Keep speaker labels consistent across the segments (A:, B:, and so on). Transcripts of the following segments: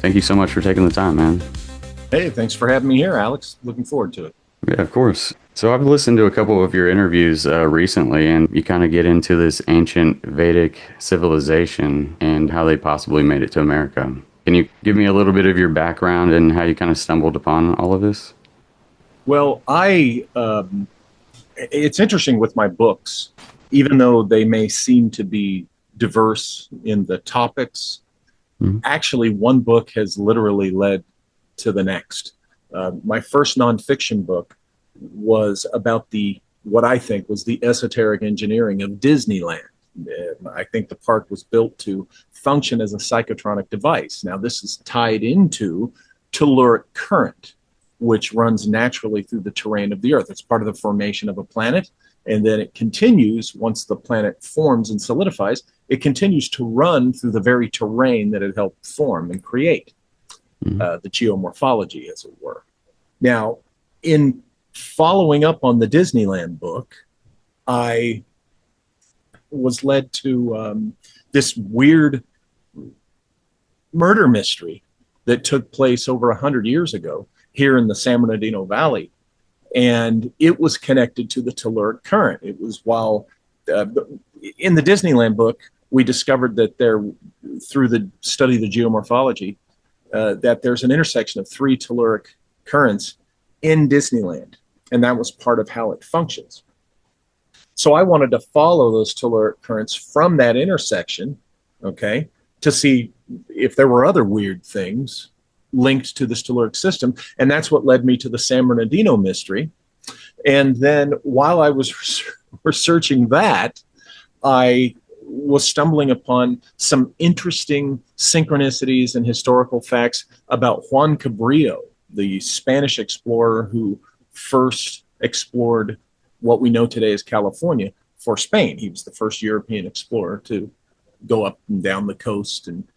A: Thank you so much for taking the time, man.
B: Hey, thanks for having me here, Alex. Looking forward to it.
A: Yeah, of course. So I've listened to a couple of your interviews recently, and you kind of get into this ancient Vedic civilization and how they possibly made it to America. Can you give me a little bit of your background and how you kind of stumbled upon all of this?
B: Well, it's interesting with my books, even though they may seem to be diverse in the topics,
A: Mhm.
B: actually, one book has literally led to the next. My first nonfiction book was about what I think was the esoteric engineering of Disneyland. I think the park was built to function as a psychotronic device. Now, this is tied into telluric current, which runs naturally through the terrain of the Earth. It's part of the formation of a planet, and then it continues once the planet forms and solidifies. It continues to run through the very terrain that it helped form and create,
A: Mhm.
B: the geomorphology, as it were. Now, in following up on the Disneyland book, I was led to this weird murder mystery that took place over 100 years ago here in the San Bernardino Valley. And it was connected to the telluric current. It was while uh, in the Disneyland book, we discovered that through the study of the geomorphology, that there's an intersection of three telluric currents in Disneyland. And that was part of how it functions. So I wanted to follow those telluric currents from that intersection, okay, to see if there were other weird things linked to this telluric system. And that's what led me to the San Bernardino mystery. And then while I was researching that, I was stumbling upon some interesting synchronicities and historical facts about Juan Cabrillo, the Spanish explorer who first explored what we know today as California for Spain. He was the first European explorer to go up and down the coast and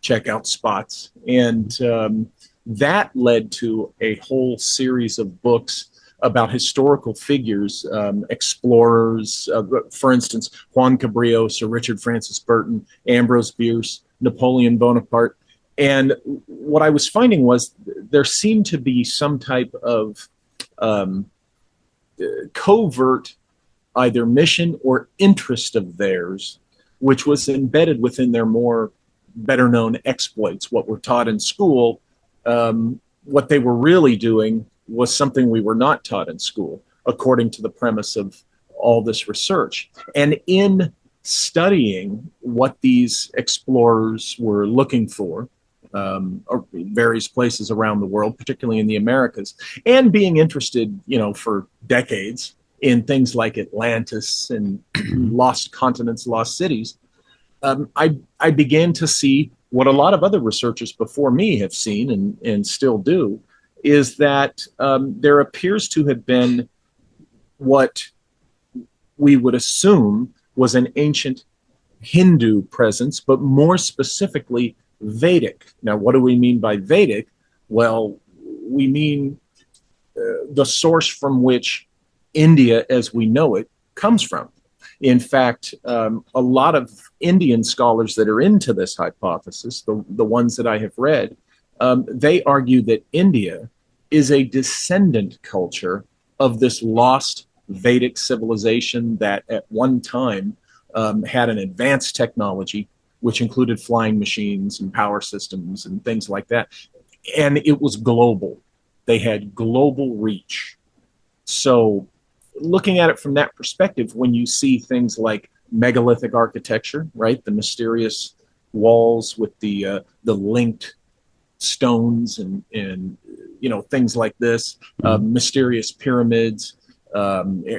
B: check out spots. And that led to a whole series of books about historical figures, explorers. For instance, Juan Cabrillo, Sir Richard Francis Burton, Ambrose Bierce, Napoleon Bonaparte. And what I was finding was there seemed to be some type of um, covert either mission or interest of theirs, which was embedded within their more better known exploits, what were taught in school. What they were really doing was something we were not taught in school, according to the premise of all this research. And in studying what these explorers were looking for, or various places around the world, particularly in the Americas, and being interested, for decades in things like Atlantis and
A: Mhm.
B: lost continents, lost cities, I began to see what a lot of other researchers before me have seen and still do, is that there appears to have been what we would assume was an ancient Hindu presence, but more specifically Vedic. Now, what do we mean by Vedic? Well, we mean the source from which India, as we know it, comes from. In fact, a lot of Indian scholars that are into this hypothesis, the ones that I have read, they argue that India is a descendant culture of this lost Vedic civilization that at one time had an advanced technology, which included flying machines and power systems and things like that. And it was global. They had global reach. So, looking at it from that perspective, when you see things like megalithic architecture, right, the mysterious walls with the linked stones and things like this,
A: Mhm.
B: mysterious pyramids,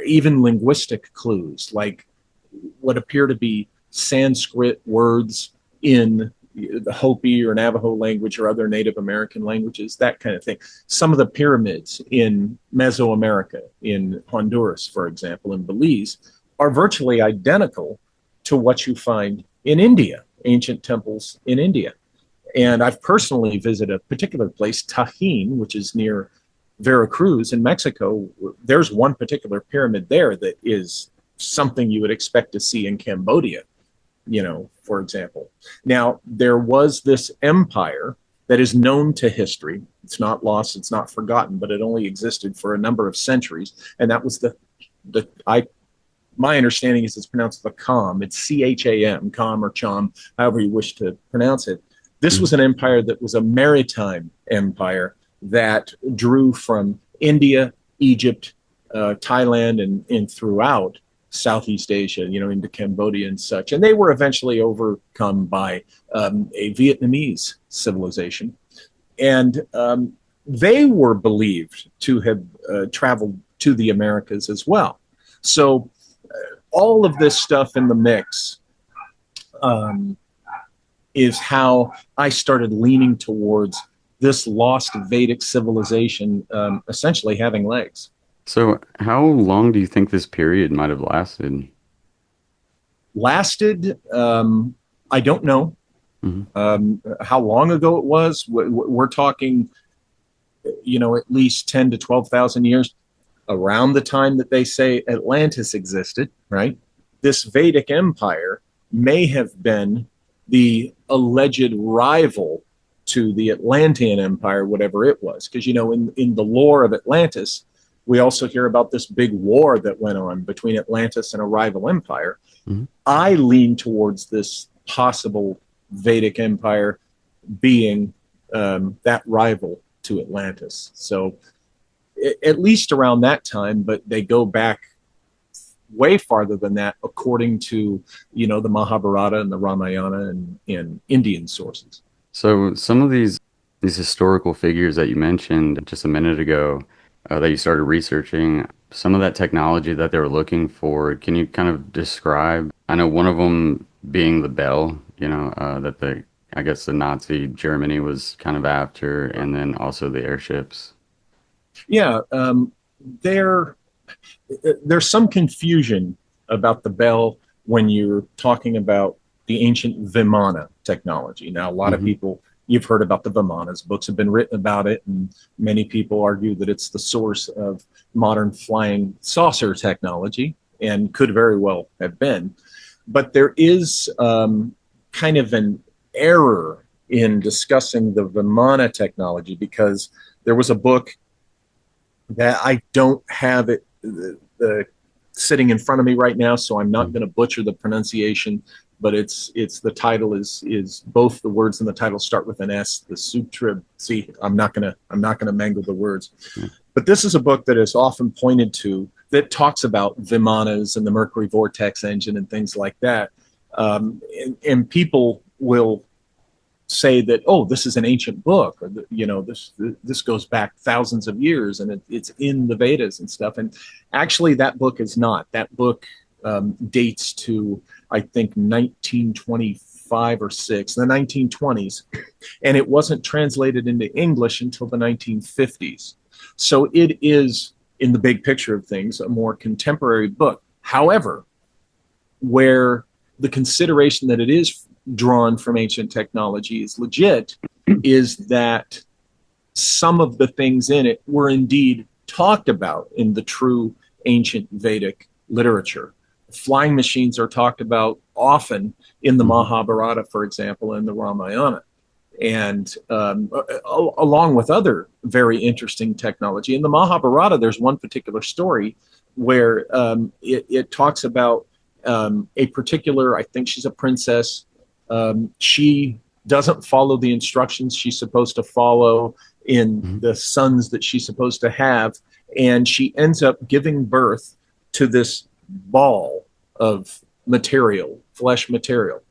B: even linguistic clues like what appear to be Sanskrit words in the Hopi or Navajo language or other Native American languages, that kind of thing. Some of the pyramids in Mesoamerica, in Honduras, for example, in Belize, are virtually identical to what you find in India, ancient temples in India. And I've personally visited a particular place, Tajín, which is near Veracruz in Mexico. There's one particular pyramid there that is something you would expect to see in Cambodia, for example. Now, there was this empire that is known to history. It's not lost, it's not forgotten, but it only existed for a number of centuries. And that was my understanding is it's pronounced the Kham. It's Cham, Kham or Cham, however you wish to pronounce it. This was an empire that was a maritime empire that drew from India, Egypt, Thailand, and throughout Southeast Asia, into Cambodia and such. And they were eventually overcome by a Vietnamese civilization. And they were believed to have traveled to the Americas as well. So all of this stuff in the mix is how I started leaning towards this lost Vedic civilization essentially having legs.
A: So how long do you think this period might have lasted?
B: I don't know how long ago it was. We're talking, at least 10 to 12,000 years, around the time that they say Atlantis existed, right? This Vedic empire may have been the alleged rival to the Atlantean Empire, whatever it was. Because, in the lore of Atlantis, we also hear about this big war that went on between Atlantis and a rival empire. Mm-hmm. I lean towards this possible Vedic empire being that rival to Atlantis. So at least around that time, but they go back way farther than that, according to, the Mahabharata and the Ramayana and Indian sources.
A: So some of these historical figures that you mentioned just a minute ago, that you started researching, some of that technology that they were looking for, can you kind of describe? I know one of them being the bell, that I guess the Nazi Germany was kind of after, and then also the airships.
B: Yeah, there's some confusion about the bell when you're talking about the ancient Vimana technology. Now, a lot of people, you've heard about the Vimanas. Books have been written about it, and many people argue that it's the source of modern flying saucer technology, and could very well have been. But there is kind of an error in discussing the Vimana technology, because there was a book that I don't have it sitting in front of me right now, so I'm not going to butcher the pronunciation. But it's the title is both the words in the title start with an S. The Sutra. See, I'm not gonna mangle the words. But this is a book that is often pointed to that talks about Vimanas and the Mercury vortex engine and things like that. And people will say that, oh, this is an ancient book, or this goes back thousands of years, and it's in the Vedas and stuff. And actually, that book is not. That book dates to, I think, 1925 or 6, the 1920s, and it wasn't translated into English until the 1950s. So it is, in the big picture of things, a more contemporary book. However, where the consideration that it is drawn from ancient technology is legit, is that some of the things in it were indeed talked about in the true ancient Vedic literature. Flying machines are talked about often in the Mahabharata, for example, and the Ramayana, and along with other very interesting technology. In the Mahabharata, there's one particular story where it talks about a particular, I think she's a princess. She doesn't follow the instructions she's supposed to follow in the sons that she's supposed to have, and she ends up giving birth to this ball of material, flesh material.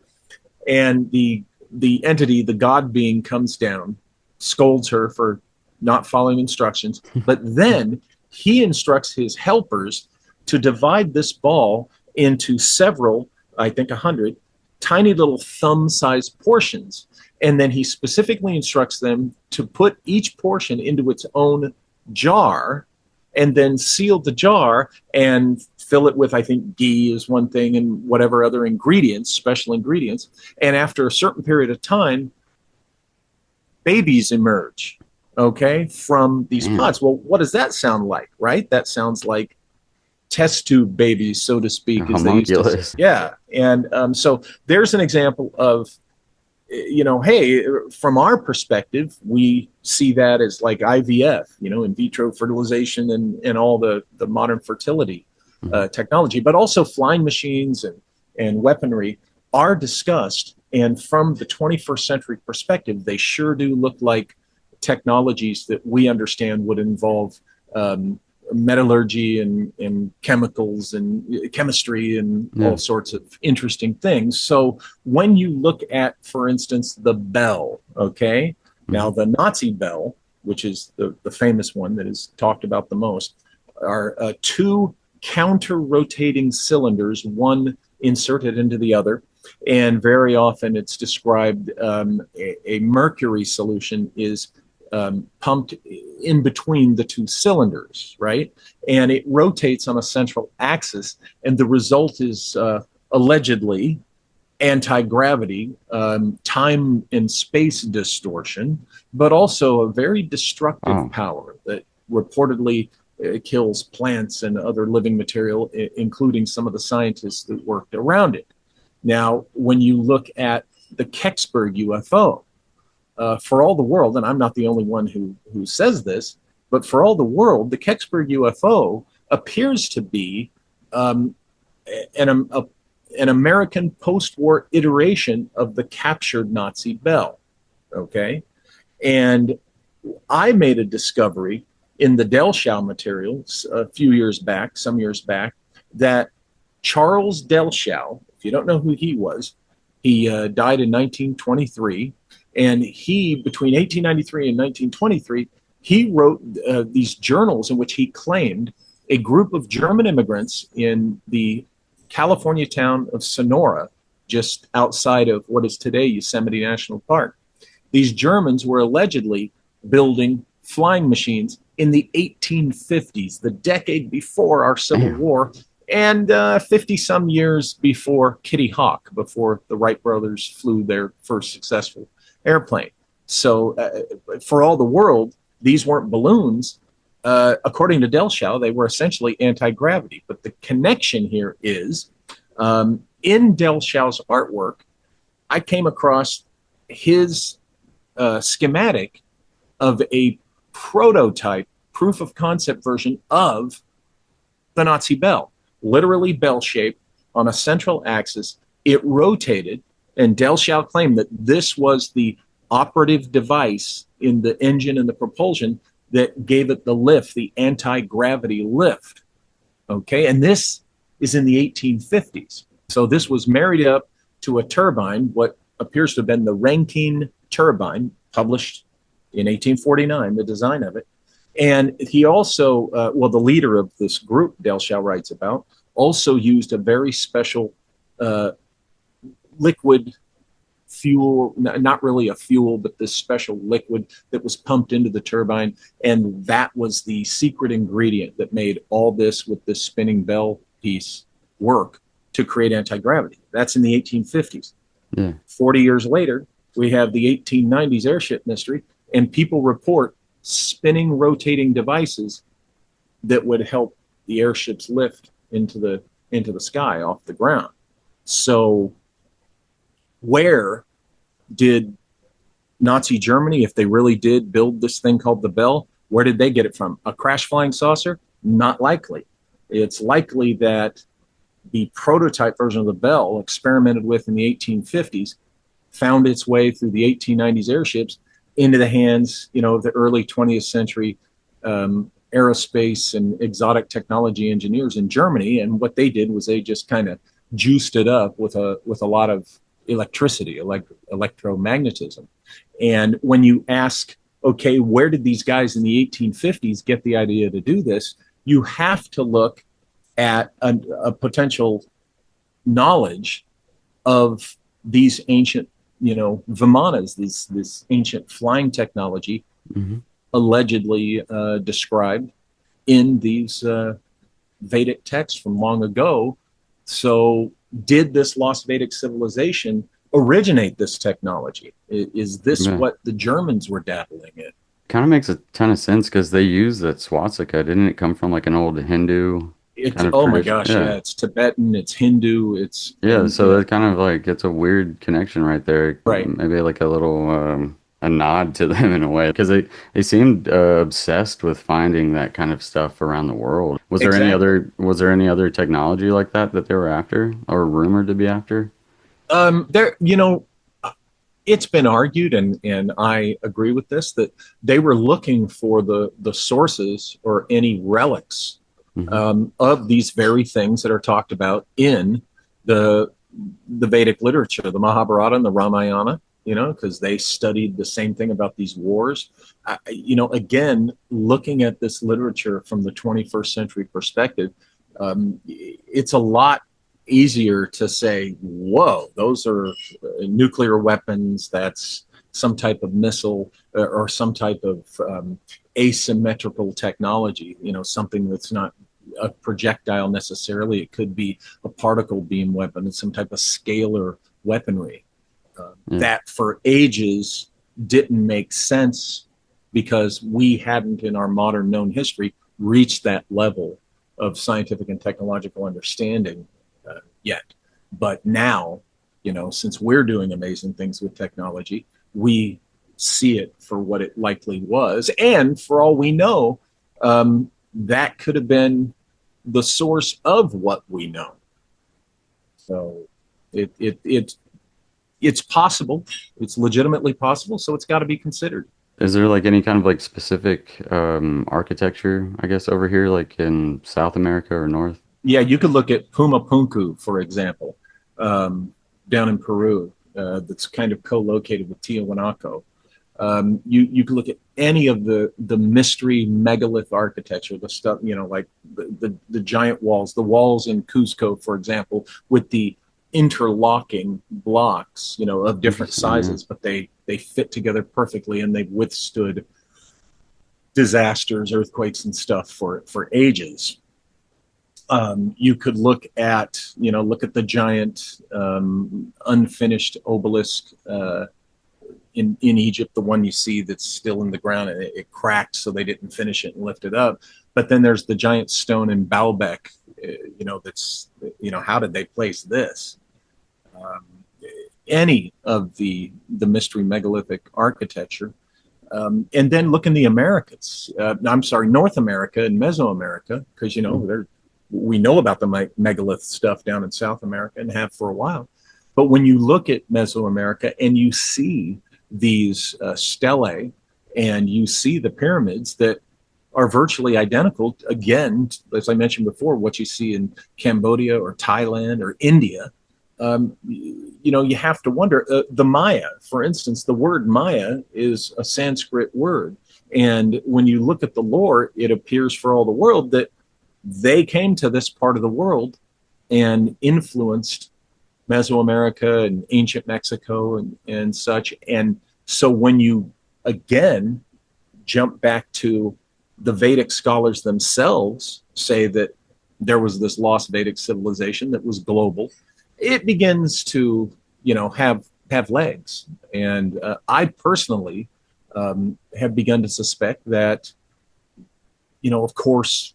B: And the entity, the god being, comes down, scolds her for not following instructions, but then he instructs his helpers to divide this ball into several, I think 100, tiny little thumb-sized portions. And then he specifically instructs them to put each portion into its own jar, and then seal the jar and fill it with, I think, ghee is one thing, and whatever other ingredients, special ingredients. And after a certain period of time, babies emerge, okay, from these pods. Well, what does that sound like, right? That sounds like test tube babies, so to speak. As they used to say. Yeah. And so there's an example of hey, from our perspective, we see that as like IVF, in vitro fertilization and all the modern fertility technology, but also flying machines and weaponry are discussed. And from the 21st century perspective, they sure do look like technologies that we understand would involve metallurgy and chemicals and chemistry and all sorts of interesting things. So when you look at, for instance, the bell, okay, now the Nazi bell, which is the famous one that is talked about the most, are two counter-rotating cylinders, one inserted into the other. And very often it's described a mercury solution is pumped in between the two cylinders, right? And it rotates on a central axis. And the result is allegedly anti-gravity, time and space distortion, but also a very destructive power that reportedly kills plants and other living material, including some of the scientists that worked around it. Now, when you look at the Kecksburg UFO, for all the world, and I'm not the only one who says this, but for all the world, the Kecksburg UFO appears to be an American post-war iteration of the captured Nazi bell, okay? And I made a discovery in the Delschow materials some years back, that Charles Delschow, if you don't know who he was, he died in 1923. And he, between 1893 and 1923, he wrote these journals in which he claimed a group of German immigrants in the California town of Sonora, just outside of what is today Yosemite National Park. These Germans were allegedly building flying machines in the 1850s, the decade before our Civil War, and 50-some years before Kitty Hawk, before the Wright brothers flew their first successful airplane. So for all the world, these weren't balloons. According to Delschow, they were essentially anti-gravity. But the connection here is, in Delschau's artwork, I came across his schematic of a prototype, proof of concept version of the Nazi bell, literally bell-shaped on a central axis. It rotated, and Delschow claimed that this was the operative device in the engine and the propulsion that gave it the lift, the anti-gravity lift. Okay, and this is in the 1850s. So this was married up to a turbine, what appears to have been the Rankine turbine, published in 1849, the design of it. And he also, the leader of this group, Delschow writes about, also used a very special liquid fuel, not really a fuel, but this special liquid that was pumped into the turbine. And that was the secret ingredient that made all this with this spinning bell piece work to create anti-gravity. That's in the 1850s. 40 years later, we have the 1890s airship mystery, and people report spinning, rotating devices that would help the airships lift into the sky off the ground. So where did Nazi Germany, if they really did build this thing called the bell, where did they get it from? A crash flying saucer? Not likely. It's likely that the prototype version of the bell, experimented with in the 1850s, found its way through the 1890s airships into the hands, of the early 20th century aerospace and exotic technology engineers in Germany. And what they did was they just kind of juiced it up with a lot of electricity, electromagnetism. And when you ask, okay, where did these guys in the 1850s get the idea to do this? You have to look at a potential knowledge of these ancient, vimanas, this ancient flying technology, allegedly described in these Vedic texts from long ago. So did this lost Vedic civilization originate this technology? Is this what the Germans were dabbling in?
A: Kind of makes a ton of sense because they use that swastika. Didn't it come from like an old Hindu?
B: It's,
A: kind of
B: oh my
A: tradition.
B: gosh,
A: Yeah.
B: yeah, it's Tibetan, it's Hindu, it's,
A: Yeah,
B: and
A: so that kind of like it's a weird connection right there.
B: right,
A: Maybe like a little a nod to them in a way because they seemed obsessed with finding that kind of stuff around the world.
B: exactly.
A: Was there any other technology like that that they were after or rumored to be after?
B: There, it's been argued, and I agree with this, that they were looking for the sources or any relics
A: Hmm.
B: of these very things that are talked about in the the Vedic literature, the Mahabharata and the Ramayana. Because they studied the same thing about these wars. Again, looking at this literature from the 21st century perspective, it's a lot easier to say, whoa, those are nuclear weapons, that's some type of missile or some type of asymmetrical technology, something that's not a projectile necessarily. It could be a particle beam weapon and some type of scalar weaponry
A: Yeah.
B: that for ages didn't make sense because we hadn't in our modern known history reached that level of scientific and technological understanding yet. But now, since we're doing amazing things with technology, we see it for what it likely was. And for all we know, that could have been the source of what we know. So it's possible. It's legitimately possible. So it's got to be considered.
A: Is there like any kind of like specific architecture, I guess, over here, like in South America or North?
B: Yeah, you could look at Puma Punku, for example, down in Peru, that's kind of co-located with Tiahuanaco. You can look at any of the mystery megalith architecture, the stuff, like the giant walls, the walls in Cuzco, for example, with the interlocking blocks, of different
A: Interesting. Yeah.
B: sizes, but they fit together perfectly and they've withstood disasters, earthquakes, and stuff for ages. You could look at the giant unfinished obelisk in Egypt, the one you see that's still in the ground, and it cracked, so they didn't finish it and lift it up. But then there's the giant stone in Baalbek. That's how did they place this? Um, any of the mystery megalithic architecture, and then look in the Americas. I'm sorry, North America and Mesoamerica, because we know about the megalith stuff down in South America and have for a while. But when you look at Mesoamerica and you see these stelae and you see the pyramids that are virtually identical, again, as I mentioned before, what you see in Cambodia or Thailand or India, you have to wonder. The Maya, for instance, the word Maya is a Sanskrit word. And when you look at the lore, it appears for all the world that they came to this part of the world and influenced Mesoamerica and ancient Mexico and such. And so when you again jump back to the Vedic scholars themselves say that there was this lost Vedic civilization that was global, it begins to, have legs. And I personally have begun to suspect that, of course,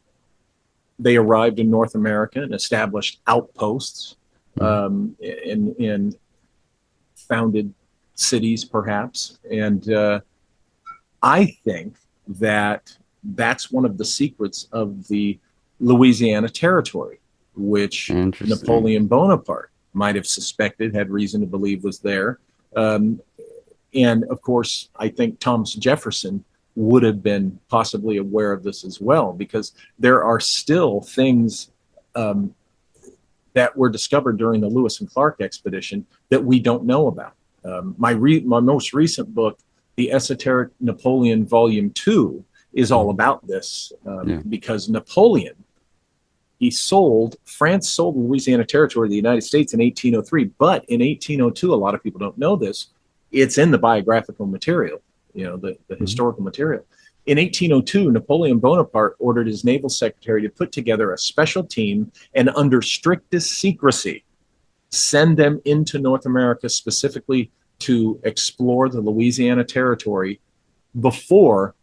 B: they arrived in North America and established outposts and founded cities, perhaps. And I think that that's one of the secrets of the Louisiana Territory, which
A: Interesting.
B: Napoleon Bonaparte might have suspected, had reason to believe was there. Um, and of course, I think Thomas Jefferson would have been possibly aware of this as well, because there are still things that were discovered during the Lewis and Clark expedition that we don't know about. My most recent book, The Esoteric Napoleon Volume 2, is all about this
A: Yeah.
B: because Napoleon, France sold Louisiana Territory to the United States in 1803, but in 1802, a lot of people don't know this, it's in the biographical material, the
A: Hmm.
B: historical material. In 1802, Napoleon Bonaparte ordered his naval secretary to put together a special team and, under strictest secrecy, send them into North America specifically to explore the Louisiana Territory before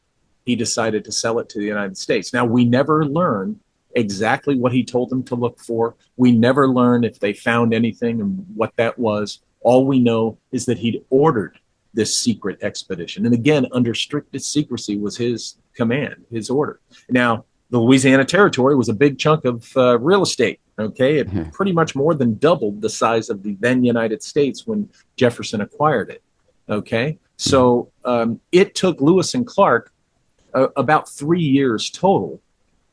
B: he decided to sell it to the United States. Now, we never learn exactly what he told them to look for. We never learn if they found anything and what that was. All we know is that he'd ordered this secret expedition. And again, under strictest secrecy was his command, his order. Now, the Louisiana Territory was a big chunk of real estate. Okay, it pretty much more than doubled the size of the then United States when Jefferson acquired it. Okay, so it took Lewis and Clark about 3 years total,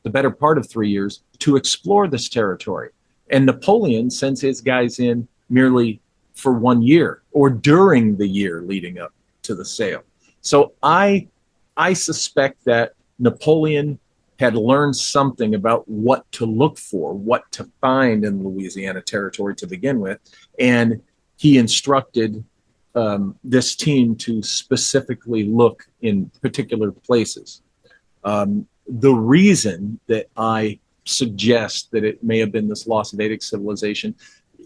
B: the better part of 3 years, to explore this territory. And Napoleon sends his guys in merely for 1 year or during the year leading up to the sale. So I suspect that Napoleon had learned something about what to look for, what to find in Louisiana Territory to begin with, and he instructed this team to specifically look in particular places. The reason that I suggest that it may have been this lost Vedic civilization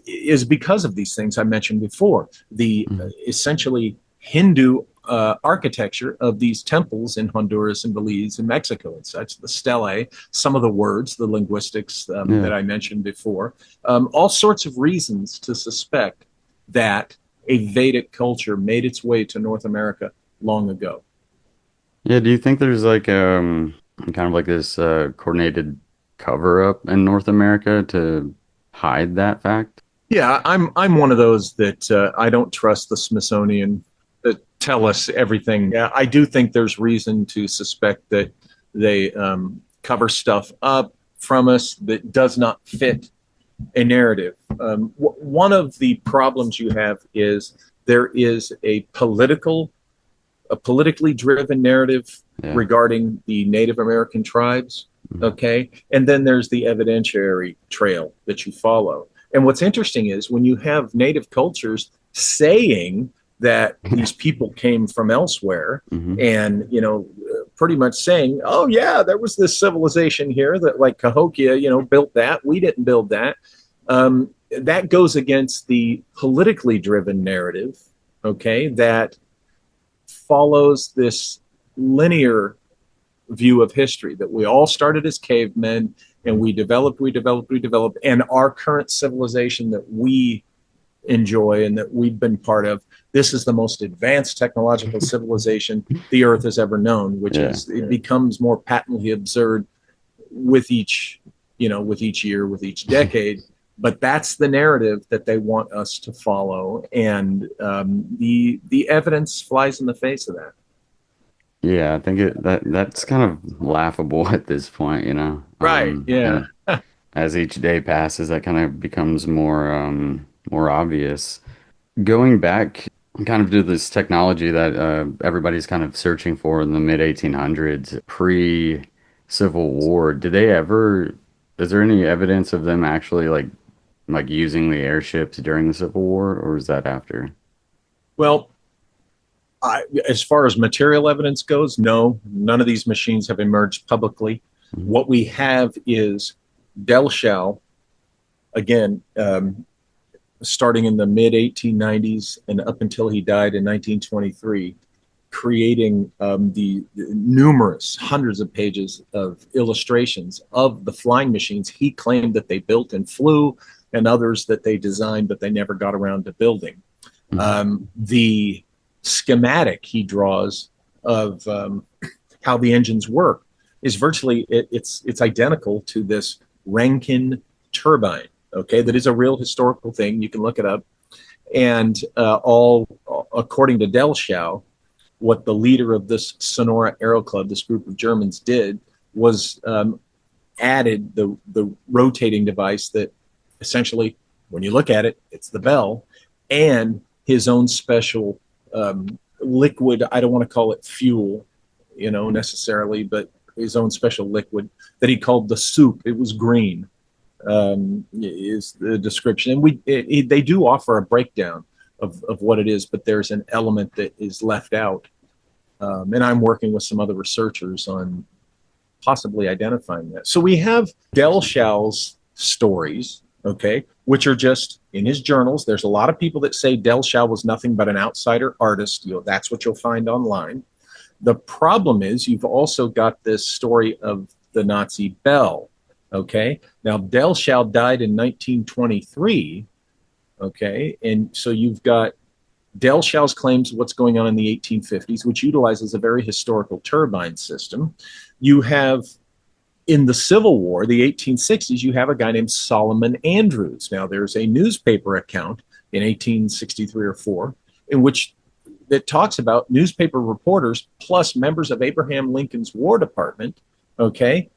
B: is because of these things I mentioned before. The essentially Hindu architecture of these temples in Honduras and Belize and Mexico and such, the stelae, some of the words, the linguistics that I mentioned before, all sorts of reasons to suspect that a Vedic culture made its way to North America long ago.
A: Yeah, do you think there's like kind of like this coordinated cover up in North America to hide that fact?
B: Yeah, I'm one of those that I don't trust the Smithsonian that tell us everything. Yeah, I do think there's reason to suspect that they cover stuff up from us that does not fit a narrative. One of the problems you have is there is a politically driven narrative regarding the Native American tribes. Okay, and then there's the evidentiary trail that you follow. And what's interesting is when you have native cultures saying that these people came from elsewhere and, pretty much saying, oh, yeah, there was this civilization here that like Cahokia, built that. We didn't build that. That goes against the politically driven narrative, okay, that follows this linear view of history that we all started as cavemen and we developed, and our current civilization that we enjoy and that we've been part of, this is the most advanced technological civilization the earth has ever known, which it becomes more patently absurd with each year, with each decade. But that's the narrative that they want us to follow, and the evidence flies in the face of that.
A: Yeah, I think that's kind of laughable at this point,
B: Right. Yeah.
A: As each day passes, that kind of becomes more obvious. Going back kind of to this technology that everybody's kind of searching for in the mid 1800s, pre-Civil War, is there any evidence of them actually like using the airships during the Civil War, or is that after?
B: Well, as far as material evidence goes, no, none of these machines have emerged publicly. What we have is Delshau, again, starting in the mid 1890s and up until he died in 1923, creating the numerous hundreds of pages of illustrations of the flying machines he claimed that they built and flew, and others that they designed but they never got around to building. The schematic he draws of how the engines work is virtually it's identical to this Rankine turbine. Okay, that is a real historical thing. You can look it up. And all according to Delshau, what the leader of this Sonora Aero Club, this group of Germans, did was added the rotating device that essentially, when you look at it, it's the bell, and his own special liquid. I don't want to call it fuel, necessarily, but his own special liquid that he called the soup. It was green, is the description. And they do offer a breakdown of what it is, but there's an element that is left out. And I'm working with some other researchers on possibly identifying that. So we have Delshau's stories, okay, which are just in his journals. There's a lot of people that say Delshau was nothing but an outsider artist. That's what you'll find online. The problem is you've also got this story of the Nazi bell, Okay. Now, Delschau died in 1923. Okay. And so you've got Delschau's claims of what's going on in the 1850s, which utilizes a very historical turbine system. You have in the Civil War, the 1860s, you have a guy named Solomon Andrews. Now, there's a newspaper account in 1863 or 4 in which that talks about newspaper reporters plus members of Abraham Lincoln's War Department, okay,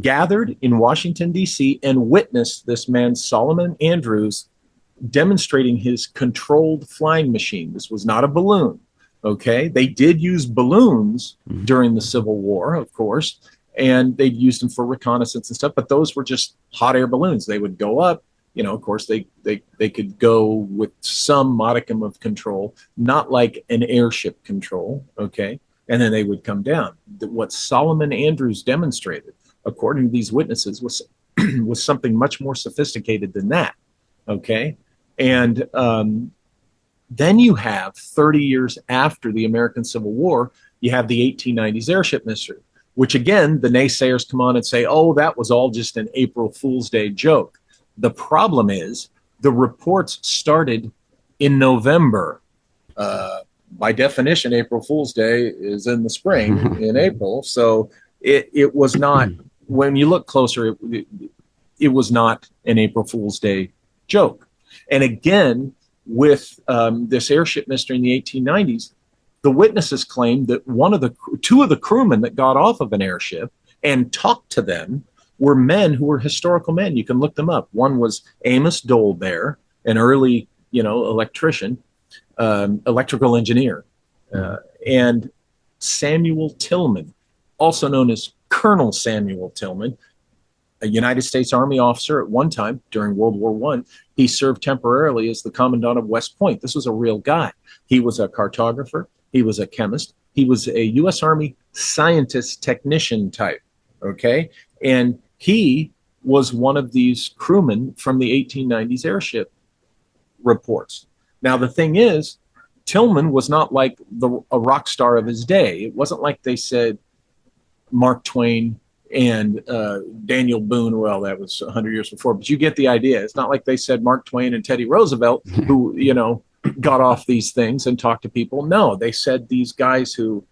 B: gathered in Washington, D.C., and witnessed this man, Solomon Andrews, demonstrating his controlled flying machine. This was not a balloon, okay? They did use balloons during the Civil War, of course, and they used them for reconnaissance and stuff, but those were just hot air balloons. They would go up, you know, of course, they could go with some modicum of control, not like an airship control, okay? And then they would come down. What Solomon Andrews demonstrated, according to these witnesses, was was something much more sophisticated than that, okay? And then you have 30 years after the American Civil War, you have the 1890s airship mystery, which again, the naysayers come on and say, oh, that was all just an April Fool's Day joke. The problem is the reports started in November. By definition, April Fool's Day is in the spring, in April. So it was not, when you look closer, it was not an April Fool's Day joke. And again, with this airship mystery in the 1890s, the witnesses claimed that two of the crewmen that got off of an airship and talked to them were men who were historical men. You can look them up. One was Amos Dolbear, an early, electrician, electrical engineer, and Samuel Tillman, also known as Colonel Samuel Tillman, a United States Army officer at one time during World War I. He served temporarily as the commandant of West Point. This was a real guy. He was a cartographer. He was a chemist. He was a U.S. Army scientist technician type, okay? And he was one of these crewmen from the 1890s airship reports. Now, the thing is, Tillman was not like a rock star of his day. It wasn't like they said Mark Twain and Daniel Boone. Well, that was 100 years before, but you get the idea. It's not like they said Mark Twain and Teddy Roosevelt, who, got off these things and talked to people. No, they said these guys who,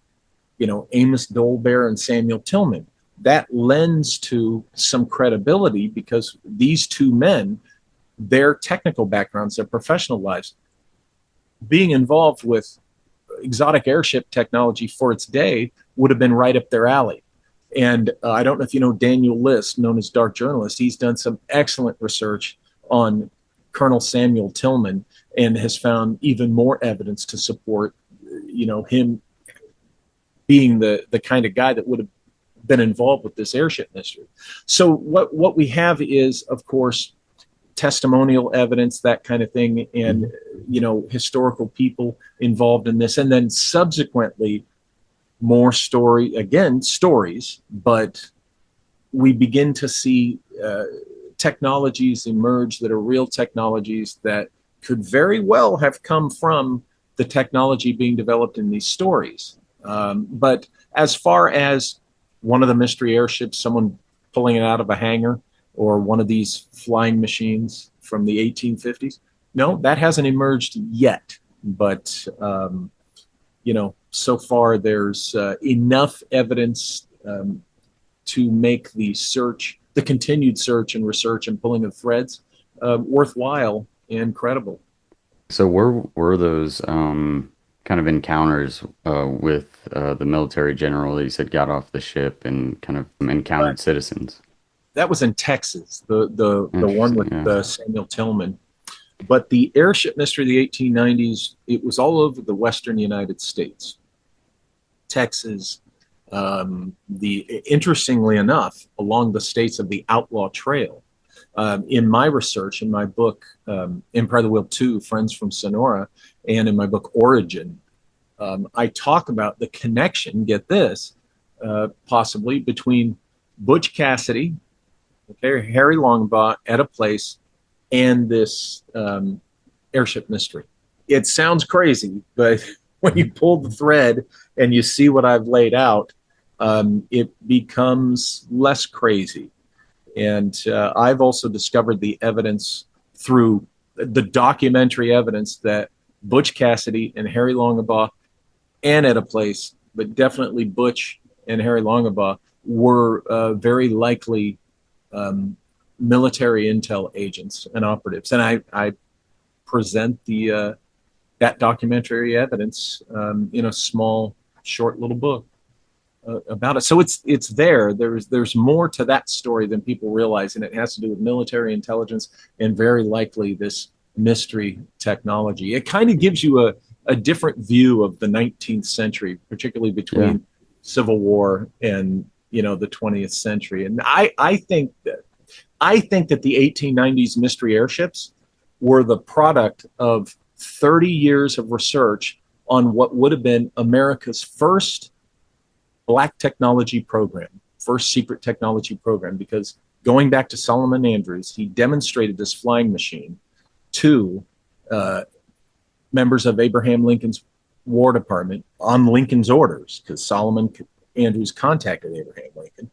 B: Amos Dolbear and Samuel Tillman. That lends to some credibility because these two men, their technical backgrounds, their professional lives, being involved with exotic airship technology for its day would have been right up their alley. And I don't know if you know Daniel List, known as Dark Journalist. He's done some excellent research on Colonel Samuel Tillman and has found even more evidence to support, him being the kind of guy that would have been involved with this airship mystery. So what we have is, of course, testimonial evidence, that kind of thing, and historical people involved in this, and then subsequently more stories, but we begin to see technologies emerge that are real technologies that could very well have come from the technology being developed in these stories. But as far as one of the mystery airships, someone pulling it out of a hangar, or one of these flying machines from the 1850s, no, that hasn't emerged yet. But, so far there's enough evidence to make the continued search and research and pulling of threads worthwhile and credible.
A: So where were those kind of encounters with the military general that you said got off the ship and kind of encountered citizens?
B: That was in Texas, the one with Samuel Tillman. But the airship mystery of the 1890s, it was all over the western United States. Texas, interestingly enough, along the states of the Outlaw Trail. In my research, in my book, Empire of the Wheel 2, Friends from Sonora, and in my book, Origin, I talk about the connection, get this, possibly between Butch Cassidy, Harry Longbaugh at a place, and this airship mystery. It sounds crazy, but when you pull the thread and you see what I've laid out, it becomes less crazy. And I've also discovered the evidence through the documentary evidence that Butch Cassidy and Harry Longabaugh and Etta Place, but definitely Butch and Harry Longabaugh, were very likely military intel agents and operatives. And I present that documentary evidence in a small, short little book about it. So it's there. There's more to that story than people realize, and it has to do with military intelligence and very likely this mystery technology. It kind of gives you a different view of the 19th century, particularly between Civil War and the 20th century. And I think that the 1890s mystery airships were the product of 30 years of research on what would have been America's first black technology program, first secret technology program, because going back to Solomon Andrews, he demonstrated this flying machine to members of Abraham Lincoln's War Department on Lincoln's orders, because Solomon Andrews contacted Abraham Lincoln,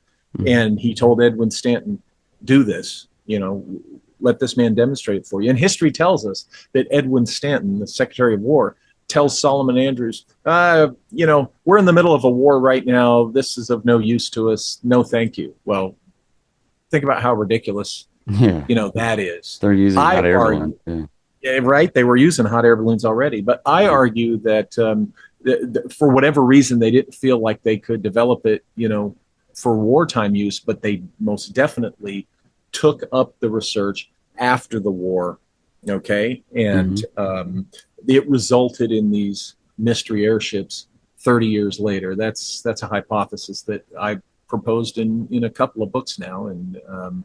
B: and he told Edwin Stanton, do this, let this man demonstrate it for you. And history tells us that Edwin Stanton, the Secretary of War, tells Solomon Andrews, we're in the middle of a war right now. This is of no use to us. No, thank you. Well, think about how ridiculous, that is.
A: They're using hot air balloons.
B: Yeah, right. They were using hot air balloons already. But I argue that for whatever reason, they didn't feel like they could develop it, for wartime use, but they most definitely took up the research after the war. Okay. And it resulted in these mystery airships 30 years later. That's a hypothesis that I proposed in a couple of books now. And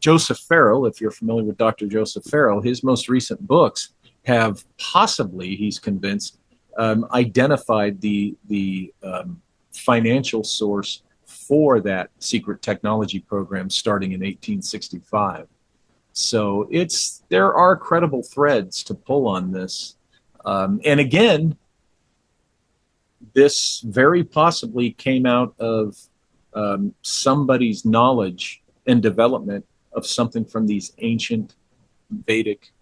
B: Joseph Farrell, if you're familiar with Dr. Joseph Farrell, his most recent books have possibly, he's convinced, identified the financial source for that secret technology program starting in 1865. So there are credible threads to pull on this. And again, this very possibly came out of somebody's knowledge and development of something from these ancient Vedic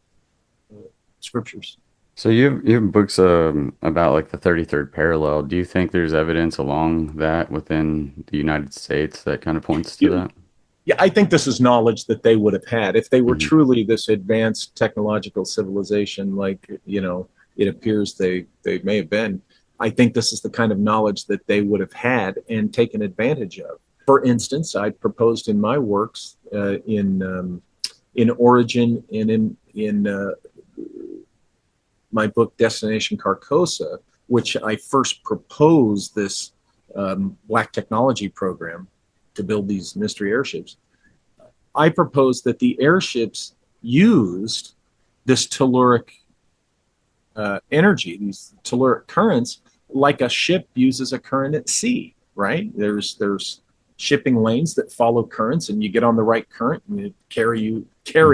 B: scriptures.
A: So you have books about like the 33rd parallel. Do you think there's evidence along that within the United States that kind of points to that?
B: Yeah, I think this is knowledge that they would have had if they were truly this advanced technological civilization, like it appears they may have been. I think this is the kind of knowledge that they would have had and taken advantage of. For instance, I proposed in my works in Origin and in my book Destination Carcosa, which I first proposed this black technology program to build these mystery airships. I proposed that the airships used this telluric energy, these telluric currents, like a ship uses a current at sea, right? There's shipping lanes that follow currents, and you get on the right current and it carry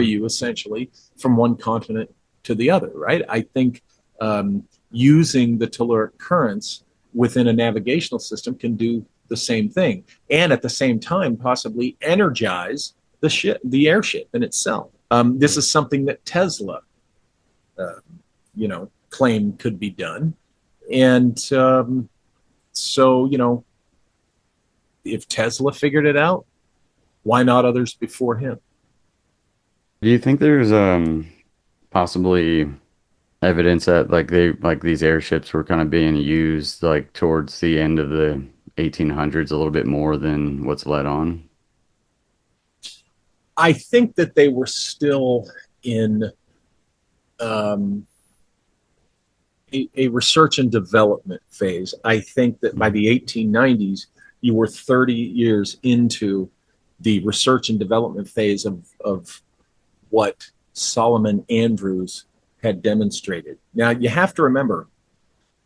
B: you essentially from one continent to the other, right? I think using the telluric currents within a navigational system can do the same thing, and at the same time possibly energize the airship in itself. This is something that Tesla, claimed could be done, and so if Tesla figured it out, why not others before him?
A: Do you think there's possibly evidence that these airships were kind of being used like towards the end of the 1800s a little bit more than what's led on?
B: I think that they were still in a research and development phase. I think that by the 1890s, you were 30 years into the research and development phase of what Solomon Andrews had demonstrated. Now, you have to remember,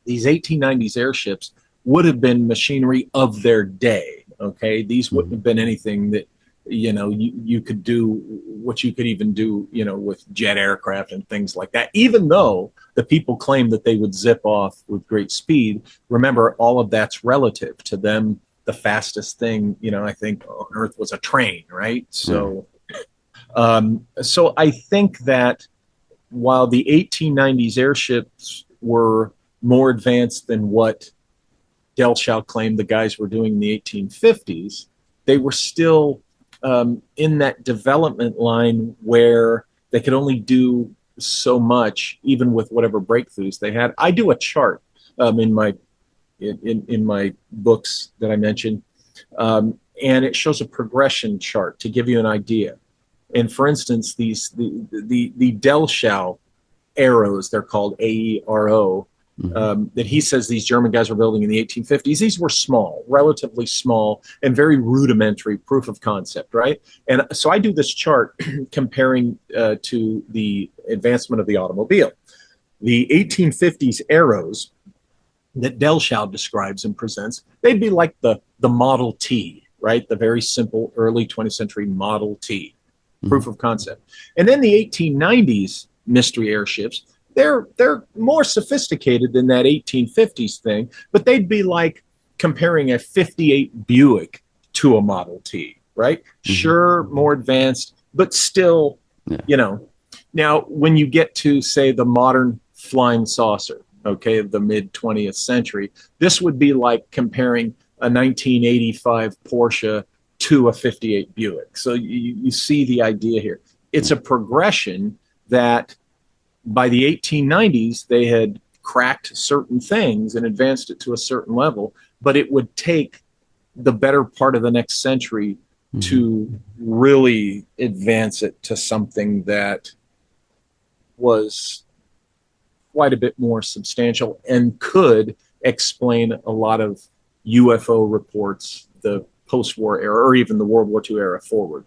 B: these 1890s airships would have been machinery of their day, okay? These wouldn't have been anything that, you could do what you could even do, with jet aircraft and things like that. Even though the people claim that they would zip off with great speed, remember, all of that's relative to them the fastest thing, I think on Earth was a train, right?
A: Yeah.
B: So I think that while the 1890s airships were more advanced than what Delschau claimed the guys were doing in the 1850s, they were still in that development line where they could only do so much, even with whatever breakthroughs they had. I do a chart in my books that I mentioned, and it shows a progression chart to give you an idea. And for instance, the Delschau arrows, they're called AERO, that he says these German guys were building in the 1850s. These were small, relatively small, and very rudimentary proof of concept, right? And so I do this chart comparing to the advancement of the automobile. The 1850s arrows that Delschau describes and presents, they'd be like the Model T, right? The very simple early 20th century Model T, proof of concept. And then the 1890s mystery airships, they're more sophisticated than that 1850s thing, but they'd be like comparing a 58 Buick to a Model T, right? Sure, more advanced, but still, Now, when you get to, say, the modern flying saucer, okay, of the mid 20th century, this would be like comparing a 1985 Porsche to a 58 Buick. So you see the idea here. It's a progression that by the 1890s, they had cracked certain things and advanced it to a certain level, but it would take the better part of the next century to really advance it to something that was quite a bit more substantial and could explain a lot of UFO reports, the post-war era, or even the World War II era forward.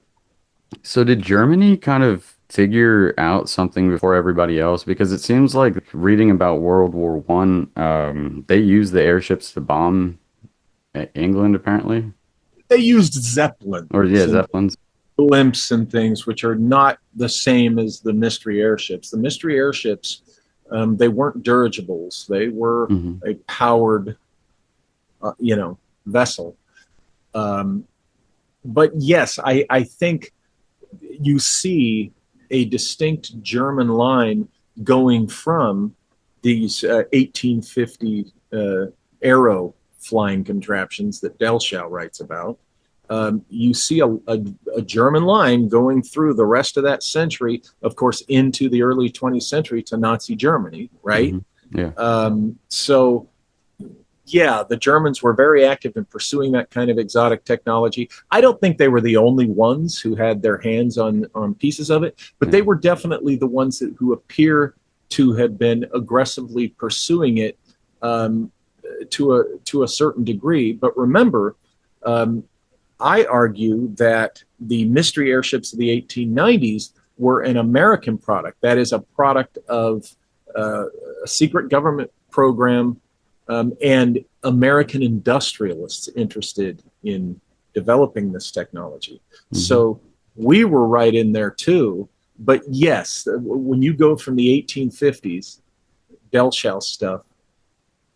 A: So did Germany kind of figure out something before everybody else? Because it seems like reading about World War One, they used the airships to bomb England, apparently.
B: They used Zeppelins
A: Or yeah,
B: and
A: Zeppelins.
B: blimps and things, which are not the same as the mystery airships. The mystery airships, they weren't dirigibles. They were a powered, vessel. But yes, I think you see a distinct German line going from these 1850 aero flying contraptions that Delschau writes about. You see a German line going through the rest of that century, of course, into the early 20th century to Nazi Germany, right?
A: Yeah.
B: So, yeah, the Germans were very active in pursuing that kind of exotic technology. I don't think they were the only ones who had their hands on pieces of it, but they were definitely the ones who appear to have been aggressively pursuing it to a certain degree. But remember, I argue that the mystery airships of the 1890s were an American product. That is a product of a secret government program and American industrialists interested in developing this technology. So we were right in there too. But yes, when you go from the 1850s, Delschau stuff,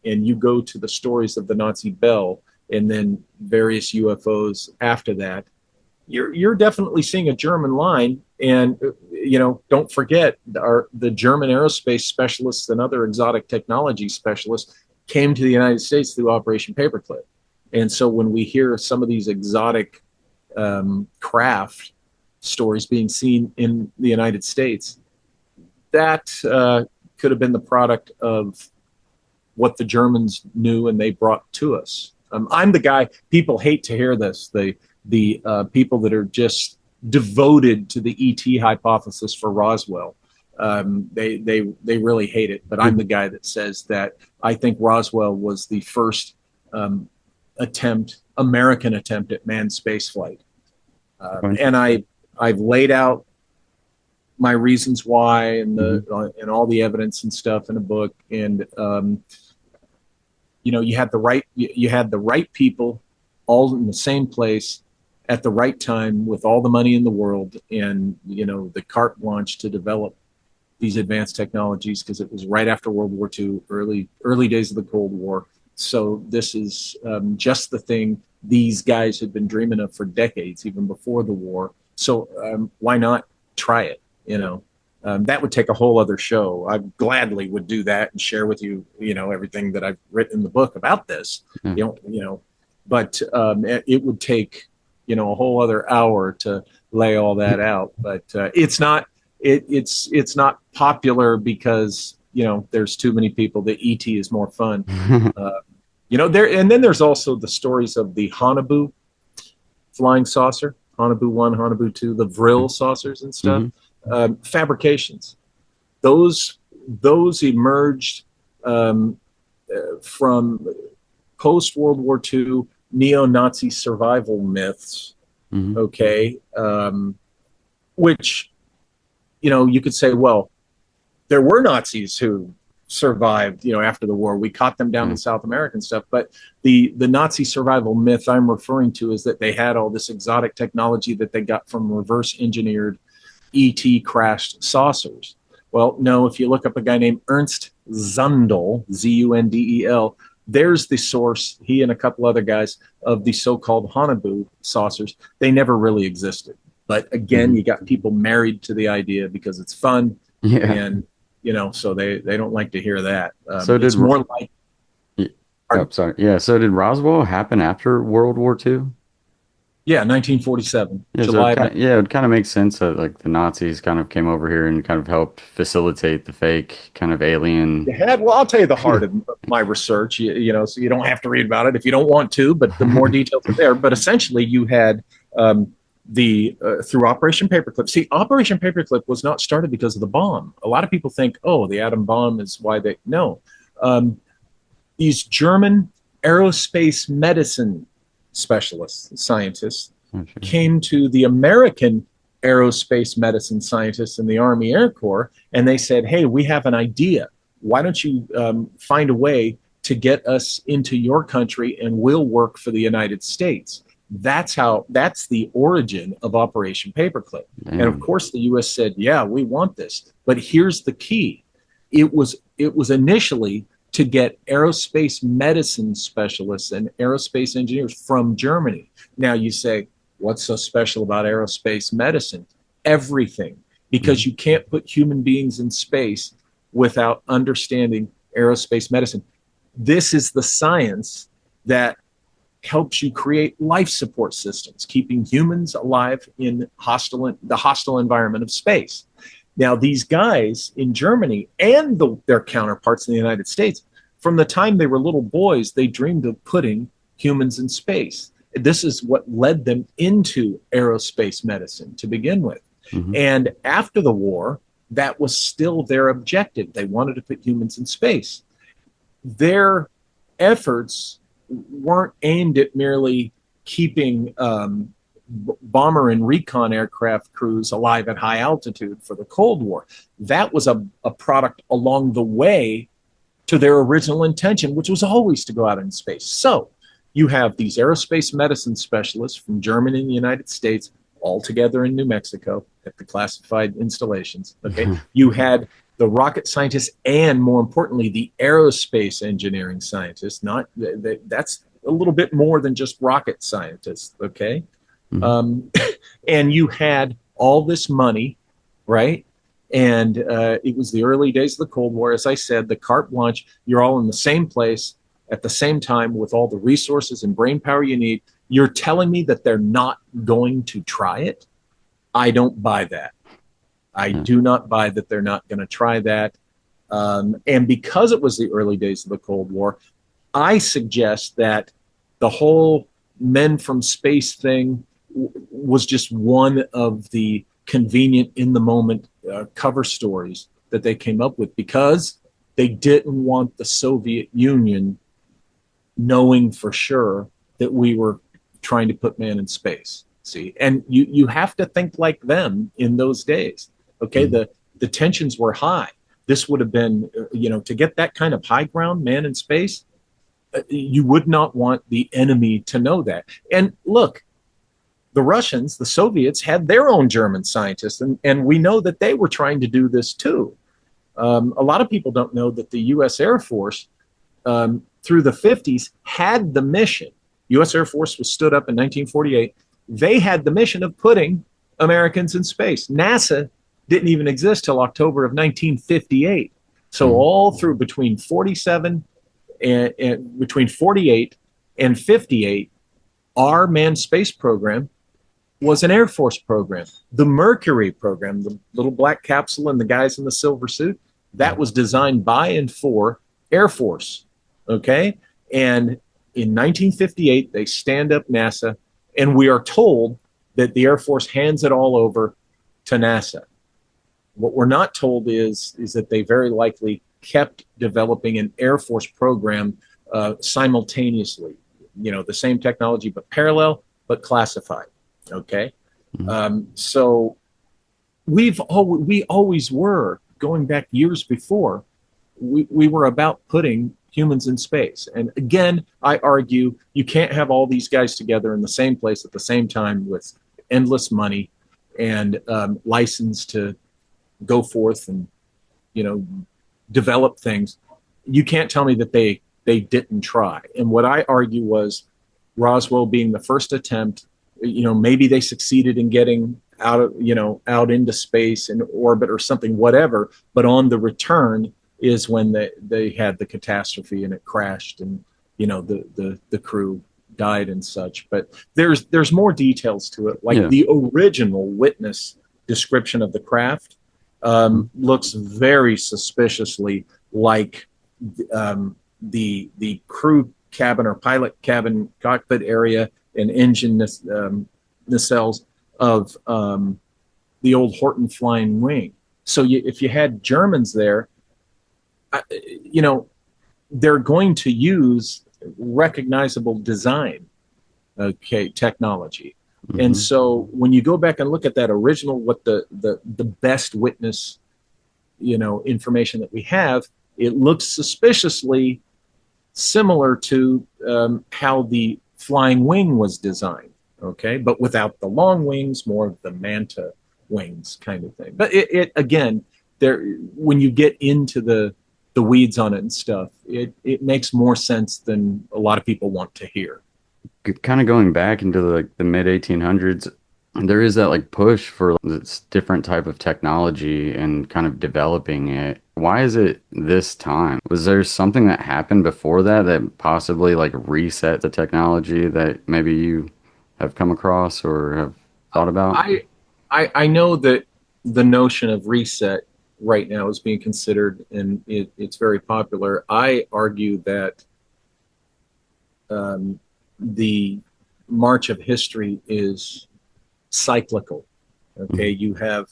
B: and you go to the stories of the Nazi Bell and then various UFOs after that, you're definitely seeing a German line. And, don't forget the German aerospace specialists and other exotic technology specialists came to the United States through Operation Paperclip. And so when we hear some of these exotic craft stories being seen in the United States, that could have been the product of what the Germans knew and they brought to us. I'm the guy, people hate to hear this, the people that are just devoted to the ET hypothesis for Roswell. They really hate it, but I'm the guy that says that I think Roswell was the first American attempt at manned spaceflight. And I've laid out my reasons why and and all the evidence and stuff in a book. And you had the right people all in the same place at the right time with all the money in the world and the carte blanche to develop these advanced technologies, because it was right after World War II, early days of the Cold War. So this is just the thing these guys had been dreaming of for decades, even before the war. So why not try it? That would take a whole other show. I gladly would do that and share with you, everything that I've written in the book about this.
A: Yeah.
B: But it would take, a whole other hour to lay all that out. But it's not popular because there's too many people. The ET is more fun. And then there's also the stories of the Haunebu flying saucer, Haunebu 1, Haunebu 2, the Vril saucers and stuff. Fabrications. Those emerged from post-World War II neo-Nazi survival myths, okay, which, you could say, well, there were Nazis who survived, after the war. We caught them down in South America and stuff. But the Nazi survival myth I'm referring to is that they had all this exotic technology that they got from reverse engineered ET crashed saucers. Well, no, if you look up a guy named Ernst Zundel, Zundel, there's the source, he and a couple other guys, of the so-called Haunebu saucers. They never really existed. But again, you got people married to the idea because it's fun.
A: Yeah.
B: And, so they don't like to hear that.
A: So
B: it's more like...
A: sorry. Yeah, so did Roswell happen after World War II?
B: Yeah, 1947.
A: Yeah,
B: July.
A: so it kind of makes sense that like the Nazis kind of came over here and kind of helped facilitate the fake kind of alien.
B: Well, I'll tell you the heart of my research, so you don't have to read about it if you don't want to, but the more details are there. But essentially you had through Operation Paperclip. See, Operation Paperclip was not started because of the bomb. A lot of people think, the atom bomb is why they... No. These German aerospace medicine specialists, scientists, came to the American aerospace medicine scientists in the Army Air Corps, and they said, hey, we have an idea. Why don't you find a way to get us into your country and we'll work for the United States? That's the origin of Operation Paperclip. And of course the US said, yeah, we want this. But here's the key. It was initially to get aerospace medicine specialists and aerospace engineers from Germany. Now you say, what's so special about aerospace medicine? Everything, because you can't put human beings in space without understanding aerospace medicine. This is the science that helps you create life support systems, keeping humans alive in the hostile environment of space. Now, these guys in Germany and their counterparts in the United States, from the time they were little boys, they dreamed of putting humans in space. This is what led them into aerospace medicine to begin with. And after the war, that was still their objective. They wanted to put humans in space. Their efforts weren't aimed at merely keeping bomber and recon aircraft crews alive at high altitude for the Cold War. That was a product along the way to their original intention, which was always to go out in space. So you have these aerospace medicine specialists from Germany and the United States all together in New Mexico at the classified installations. Okay, you had the rocket scientists and, more importantly, the aerospace engineering scientists. That's a little bit more than just rocket scientists. Okay. And you had all this money, right? And it was the early days of the Cold War. As I said, the carte blanche, you're all in the same place at the same time with all the resources and brain power you need. You're telling me that they're not going to try it? I don't buy that. I do not buy that they're not going to try that. And because it was the early days of the Cold War, I suggest that the whole men from space thing was just one of the convenient in the moment cover stories that they came up with, because they didn't want the Soviet Union knowing for sure that we were trying to put man in space. See, and you have to think like them in those days. Okay, the tensions were high. This would have been, to get that kind of high ground, man in space, you would not want the enemy to know that. And look, the Russians, the Soviets, had their own German scientists, and we know that they were trying to do this too. A lot of people don't know that the U.S. Air Force, through the 50s, had the mission U.S. Air Force was stood up in 1948. They had the mission of putting Americans in space. NASA didn't even exist till October of 1958. So all through between 47 and between 48 and 58, our manned space program was an Air Force program. The Mercury program, the little black capsule and the guys in the silver suit, that was designed by and for Air Force. Okay. And in 1958, they stand up NASA, and we are told that the Air Force hands it all over to NASA. What we're not told is that they very likely kept developing an Air Force program simultaneously. You know, the same technology, but parallel, but classified. Okay. So we always were, going back years before, we were about putting humans in space. And again, I argue you can't have all these guys together in the same place at the same time with endless money and license to go forth and, you know, develop things. You can't tell me that they didn't try. And what I argue was Roswell being the first attempt, you know, maybe they succeeded in getting out into space in orbit or something, whatever, but on the return is when they had the catastrophe and it crashed, and, you know, the crew died and such. But there's more details to it. Like the original witness description of the craft looks very suspiciously like the crew cabin or pilot cabin cockpit area and engine nacelles of the old Horton Flying Wing. So if you had Germans there, you know, they're going to use recognizable design, technology. And so when you go back and look at that original, what the best witness, you know, information that we have, it looks suspiciously similar to how the Flying Wing was designed, but without the long wings, more of the manta wings kind of thing. But it again, when you get into the weeds on it and stuff, it makes more sense than a lot of people want to hear.
A: Kind of going back into the mid 1800s, there is that like push for this different type of technology and kind of developing it. Why is it this time? Was there something that happened before that possibly like reset the technology that maybe you have come across or have thought about?
B: I know that the notion of reset right now is being considered, and it's very popular. I argue that the march of history is cyclical. You have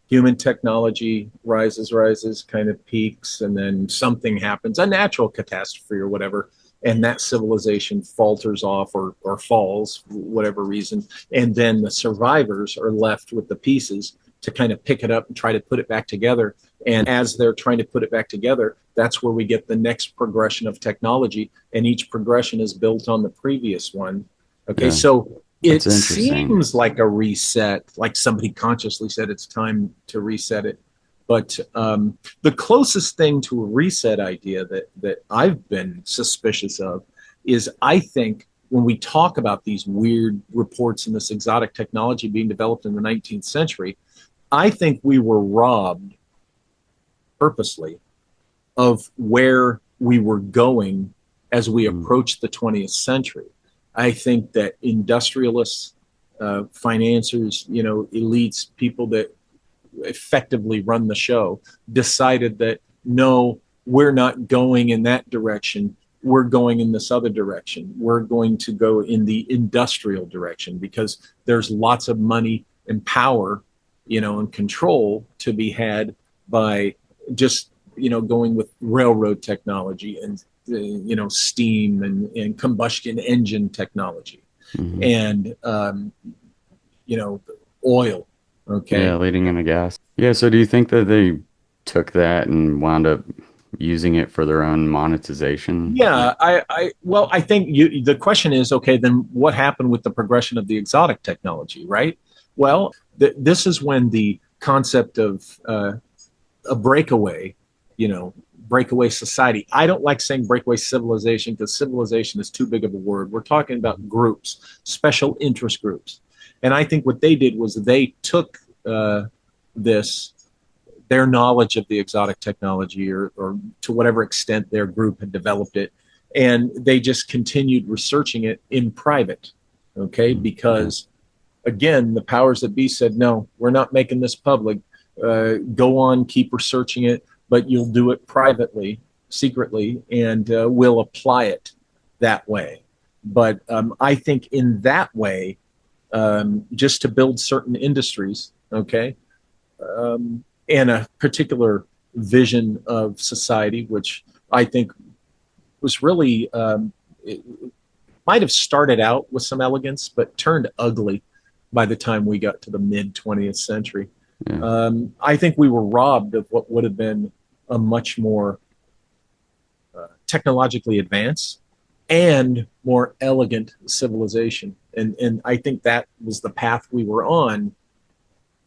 B: human technology rises, kind of peaks, and then something happens, a natural catastrophe or whatever, and that civilization falters off or falls for whatever reason, and then the survivors are left with the pieces to kind of pick it up and try to put it back together. And as they're trying to put it back together, that's where we get the next progression of technology, and each progression is built on the previous one. So it seems like a reset, like somebody consciously said it's time to reset it. But the closest thing to a reset idea that I've been suspicious of is, I think, when we talk about these weird reports and this exotic technology being developed in the 19th century, I think we were robbed purposely of where we were going as we approached the 20th century. I think that industrialists, financiers, you know, elites, people that effectively run the show, decided that, no, we're not going in that direction. We're going in this other direction. We're going to go in the industrial direction because there's lots of money and power, you know, and control to be had by just, you know, going with railroad technology and, you know, steam and combustion engine technology and, you know, oil.
A: Yeah, leading into gas. Yeah, so do you think that they took that and wound up using it for their own monetization?
B: Yeah, I think the question is, okay, then what happened with the progression of the exotic technology, right? Well, this is when the concept of a breakaway, you know, breakaway society. I don't like saying breakaway civilization because civilization is too big of a word. We're talking about groups, special interest groups. And I think what they did was they took their knowledge of the exotic technology, or to whatever extent their group had developed it, and they just continued researching it in private, okay? Because, again, the powers that be said, no, we're not making this public. Go on, keep researching it, but you'll do it privately, secretly, and we'll apply it that way. But I think in that way, just to build certain industries, okay, and a particular vision of society, which I think was really, it might have started out with some elegance, but turned ugly by the time we got to the mid 20th century. Yeah. I think we were robbed of what would have been a much more technologically advanced and more elegant civilization. And I think that was the path we were on,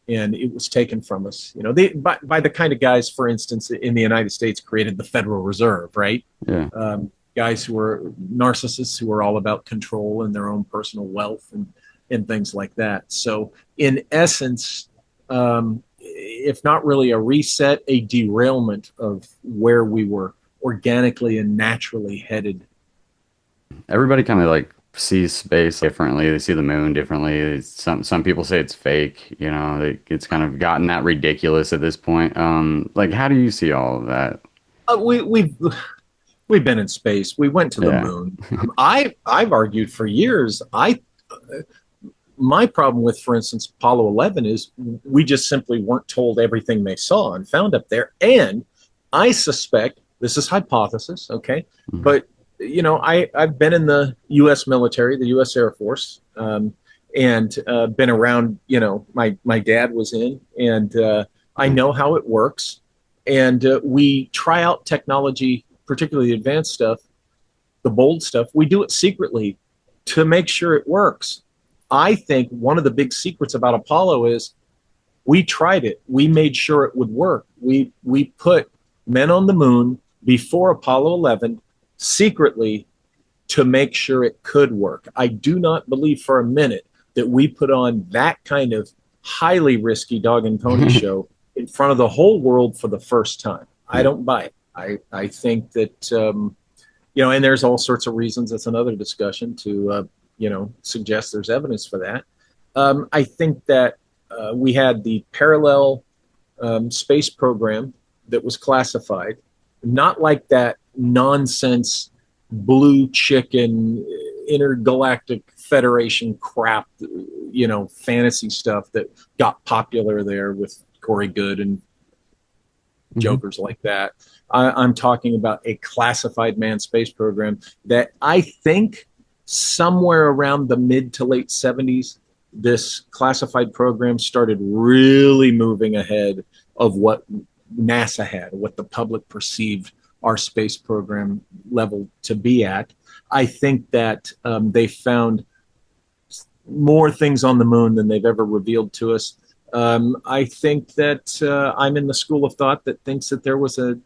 B: and it was taken from us. You know, by the kind of guys, for instance, in the United States created the Federal Reserve, right? Yeah. Guys who were narcissists who were all about control and their own personal wealth and things like that. So in essence, if not really a reset, a derailment of where we were organically and naturally headed.
A: Everybody kind of like sees space differently. They see the moon differently. Some people say it's fake. You know, it's kind of gotten that ridiculous at this point. Like, how do you see all of that?
B: We've been in space. We went to the moon. I've argued for years. My problem with, for instance, Apollo 11 is we just simply weren't told everything they saw and found up there. And I suspect, this is hypothesis, okay, but you know, I've been in the U.S. military, the U.S. Air Force, and been around, you know, my dad was in, and I know how it works. And we try out technology, particularly advanced stuff, the bold stuff. We do it secretly to make sure it works. I think one of the big secrets about Apollo is we tried it. We made sure it would work. We put men on the moon before Apollo 11 secretly to make sure it could work. I do not believe for a minute that we put on that kind of highly risky dog and pony show in front of the whole world for the first time. I don't buy it. I think that, you know, and there's all sorts of reasons. That's another discussion to, you know, suggest there's evidence for that. I think that we had the parallel space program that was classified, not like that nonsense blue chicken intergalactic federation crap, you know, fantasy stuff that got popular there with Corey Goode and jokers like that. I'm talking about a classified manned space program that I think somewhere around the mid to late 70s, this classified program started really moving ahead of what NASA had, what the public perceived our space program level to be at. I think that they found more things on the moon than they've ever revealed to us. I think that I'm in the school of thought that thinks that there was a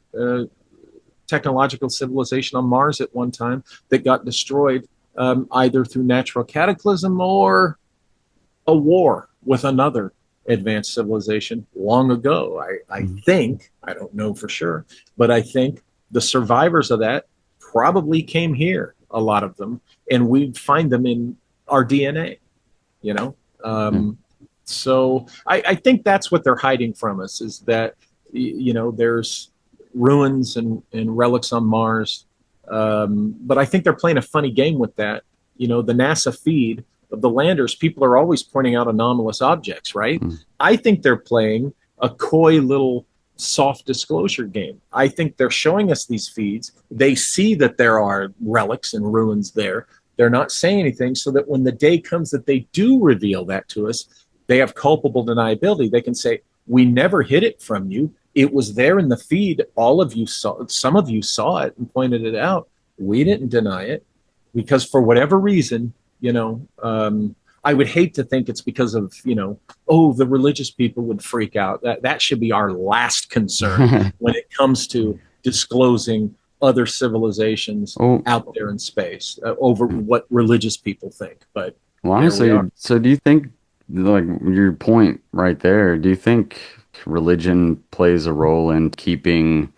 B: technological civilization on Mars at one time that got destroyed either through natural cataclysm or a war with another advanced civilization long ago. I think, I don't know for sure, but I think the survivors of that probably came here, a lot of them, and we'd find them in our DNA, you know? So I think that's what they're hiding from us, is that, you know, there's ruins and relics on Mars. But I think they're playing a funny game with that. You know, the NASA feed of the landers, people are always pointing out anomalous objects, right? I think they're playing a coy little soft disclosure game. I think they're showing us these feeds. They see that there are relics and ruins there. They're not saying anything, so that when the day comes that they do reveal that to us, they have culpable deniability. They can say, we never hid it from you. It was there in the feed. All of you saw it. Some of you saw it and pointed it out. We didn't deny it because for whatever reason, you know, I would hate to think it's because of, you know, oh, the religious people would freak out. That should be our last concern when it comes to disclosing other civilizations
A: Oh,
B: out there in space over what religious people think. But
A: well,
B: there we
A: honestly,
B: are.
A: so do you think, like your point right there, do you think religion plays a role in keeping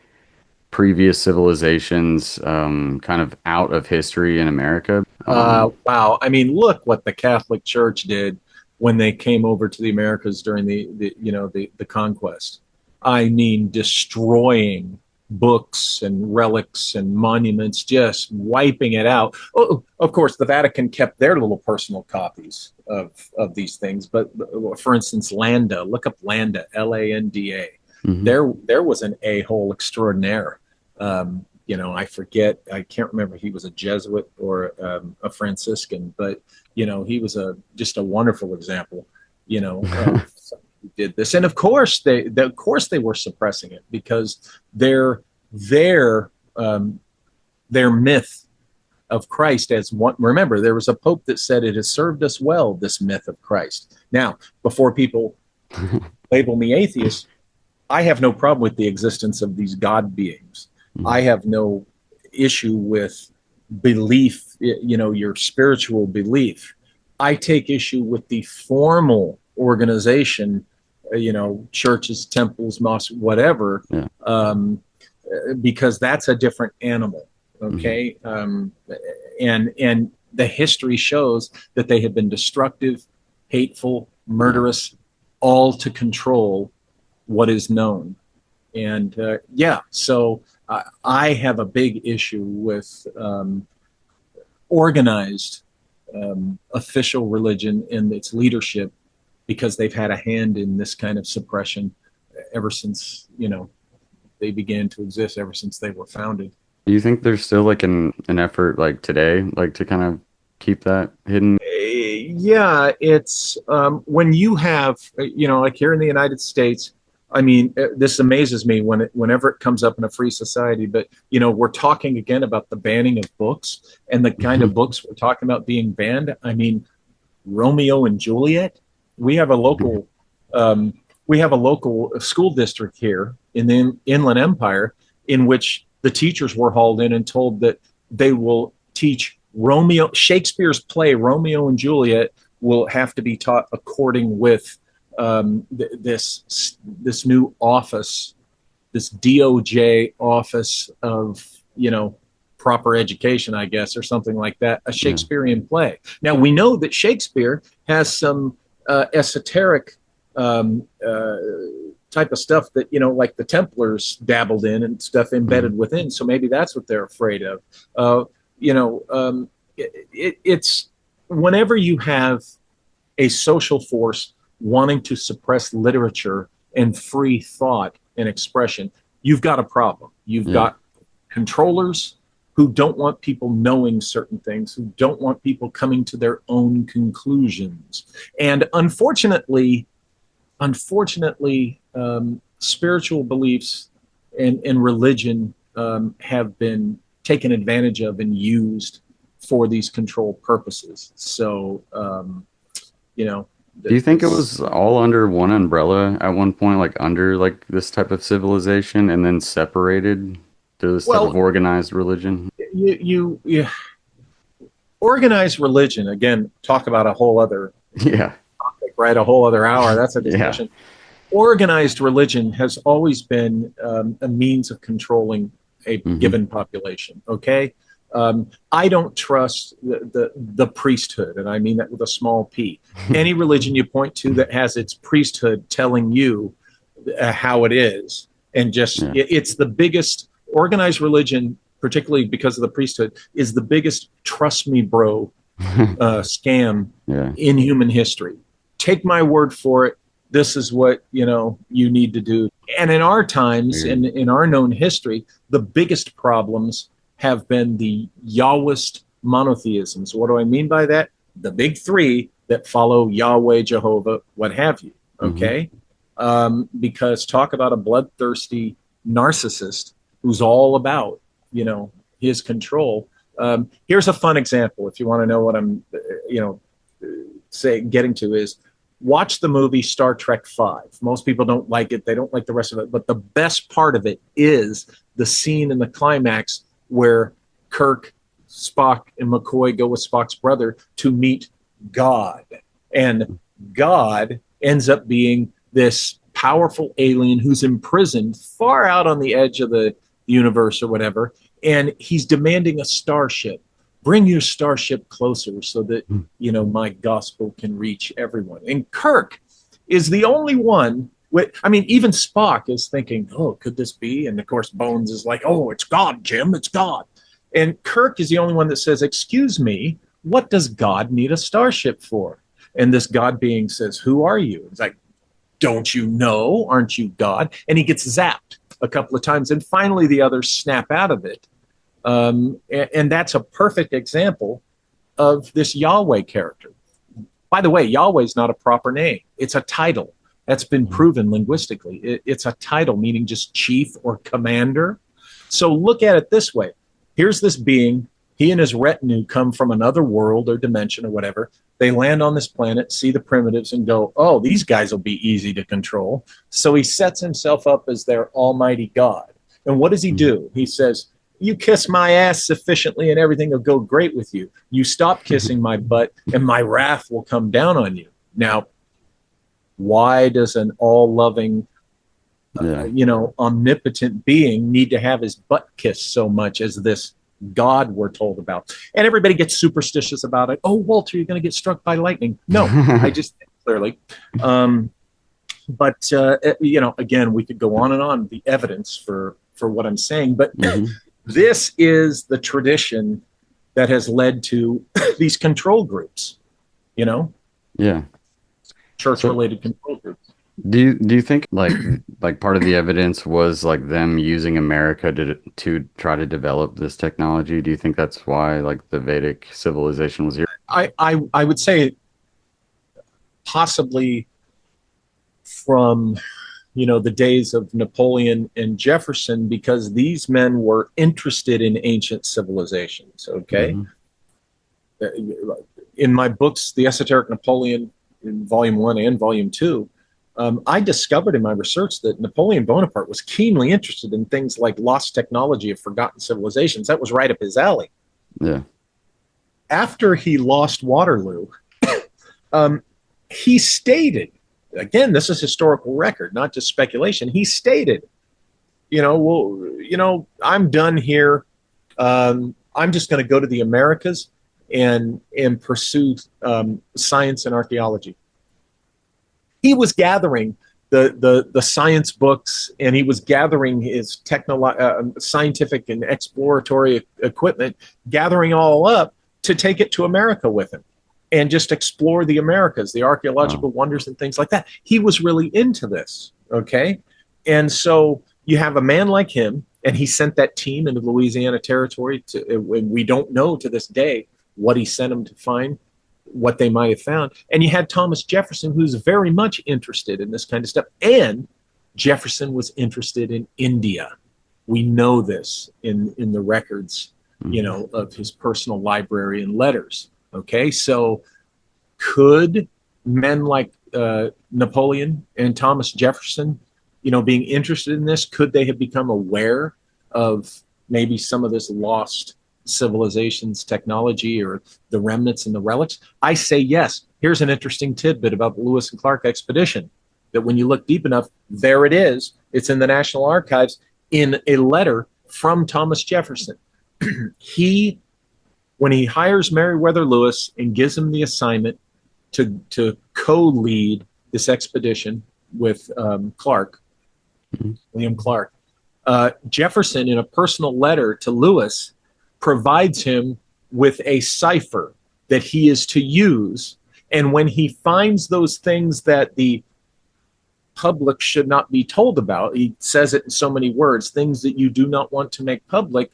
A: previous civilizations kind of out of history in America?
B: Wow. I mean, look what the Catholic Church did when they came over to the Americas during the conquest. I mean, destroying books and relics and monuments, just wiping it out. Oh, of course, the Vatican kept their little personal copies of these things. But for instance, Landa, look up Landa, Landa.
A: Hmm.
B: There was an a-hole extraordinaire. I forget, I can't remember if he was a Jesuit or a Franciscan, but he was just a wonderful example, of somebody who did this. And of course they were suppressing it because their their myth of Christ as one. Remember, there was a pope that said it has served us well, this myth of Christ. Now, before people label me atheist, I have no problem with the existence of these God beings. I have no issue with belief, your spiritual belief. I take issue with the formal organization, churches, temples, mosques, whatever,
A: Yeah.
B: because that's a different animal. Okay. And the history shows that they have been destructive, hateful, murderous, all to control what is known. And so I have a big issue with organized official religion and its leadership because they've had a hand in this kind of suppression ever since, they began to exist, ever since they were founded.
A: Do you think there's still like an effort like today, like to kind of keep that hidden?
B: Yeah, it's when you have, like here in the United States. I mean, this amazes me whenever it comes up in a free society. But we're talking again about the banning of books and the kind of books we're talking about being banned. I mean, Romeo and Juliet. We have a local, school district here in the Inland Empire in which the teachers were hauled in and told that they will teach Shakespeare's play Romeo and Juliet will have to be taught according with this new office, this DOJ office of proper education, I guess, or something like that, a Shakespearean play. Now we know that Shakespeare has some esoteric type of stuff that like the Templars dabbled in and stuff embedded within. So maybe that's what they're afraid of. It's whenever you have a social force wanting to suppress literature and free thought and expression, you've got a problem. You've got controllers who don't want people knowing certain things, who don't want people coming to their own conclusions. And unfortunately, spiritual beliefs and religion have been taken advantage of and used for these control purposes. So,
A: Do you think it was all under one umbrella at one point, like under like this type of civilization, and then separated to this type of organized religion?
B: you organized religion, again, talk about a whole other
A: Yeah.
B: topic, right? A whole other hour. That's a discussion. Yeah. Organized religion has always been a means of controlling a given population. Okay. I don't trust the priesthood, and I mean that with a small p. Any religion you point to that has its priesthood telling you how it is, and it's the biggest organized religion, particularly because of the priesthood, is the biggest trust me, bro, scam in human history. Take my word for it. This is what you need to do. And in our times, in our known history, the biggest problems have been the Yahwist monotheisms. What do I mean by that? The big three that follow Yahweh, Jehovah, what have you. Okay? Because talk about a bloodthirsty narcissist who's all about, his control. Here's a fun example. If you want to know what I'm, getting to is watch the movie Star Trek V. Most people don't like it. They don't like the rest of it. But the best part of it is the scene in the climax where Kirk, Spock, and McCoy go with Spock's brother to meet God. And God ends up being this powerful alien who's imprisoned far out on the edge of the universe or whatever. And he's demanding a starship. Bring your starship closer so that, you know, my gospel can reach everyone. And Kirk is the only one I mean, even Spock is thinking, oh, could this be? And of course, Bones is like, oh, it's God, Jim, it's God. And Kirk is the only one that says, excuse me, what does God need a starship for? And this God being says, who are you? It's like, don't you know? Aren't you God? And he gets zapped a couple of times. And finally, the others snap out of it. And that's a perfect example of this Yahweh character. By the way, Yahweh is not a proper name. It's a title. That's been proven linguistically. It's a title, meaning just chief or commander. So look at it this way. Here's this being. He and his retinue come from another world or dimension or whatever. They land on this planet, see the primitives, and go, oh, these guys will be easy to control. So he sets himself up as their almighty God. And what does he do? He says, you kiss my ass sufficiently and everything will go great with you. You stop kissing my butt and my wrath will come down on you. Now, why does an all-loving, omnipotent being need to have his butt kissed so much as this God we're told about? And everybody gets superstitious about it. Oh, Walter, you're going to get struck by lightning. No, I just clearly. But again, we could go on and on the evidence for what I'm saying. But this is the tradition that has led to these control groups, you know?
A: Yeah.
B: Church-related control groups.
A: Do you think like part of the evidence was like them using America to try to develop this technology? Do you think that's why like the Vedic civilization was here?
B: I would say possibly from the days of Napoleon and Jefferson, because these men were interested in ancient civilizations. Okay, in my books, The Esoteric Napoleon, in Volume 1 and Volume 2. I discovered in my research that Napoleon Bonaparte was keenly interested in things like lost technology of forgotten civilizations. That was right up his alley.
A: Yeah. After
B: he lost Waterloo, he stated, again, this is historical record, not just speculation. He stated, I'm done here. I'm just going to go to the Americas and pursue science and archaeology. He was gathering the science books, and he was gathering his scientific and exploratory equipment, gathering all up to take it to America with him and just explore the Americas, the archaeological wonders and things like that. He was really into this, okay? And so you have a man like him, and he sent that team into the Louisiana Territory and we don't know to this day what he sent them to find, what they might have found. And you had Thomas Jefferson, who's very much interested in this kind of stuff. And Jefferson was interested in India. We know this in the records, of his personal library and letters. Okay, so could men like Napoleon and Thomas Jefferson, being interested in this, could they have become aware of maybe some of this lost civilization's technology or the remnants and the relics? I say yes. Here's an interesting tidbit about the Lewis and Clark expedition, that when you look deep enough, there it is. It's in the National Archives in a letter from Thomas Jefferson. When he hires Meriwether Lewis and gives him the assignment to co-lead this expedition with Clark, William Clark, Jefferson, in a personal letter to Lewis, provides him with a cipher that he is to use. And when he finds those things that the public should not be told about, he says it in so many words, things that you do not want to make public,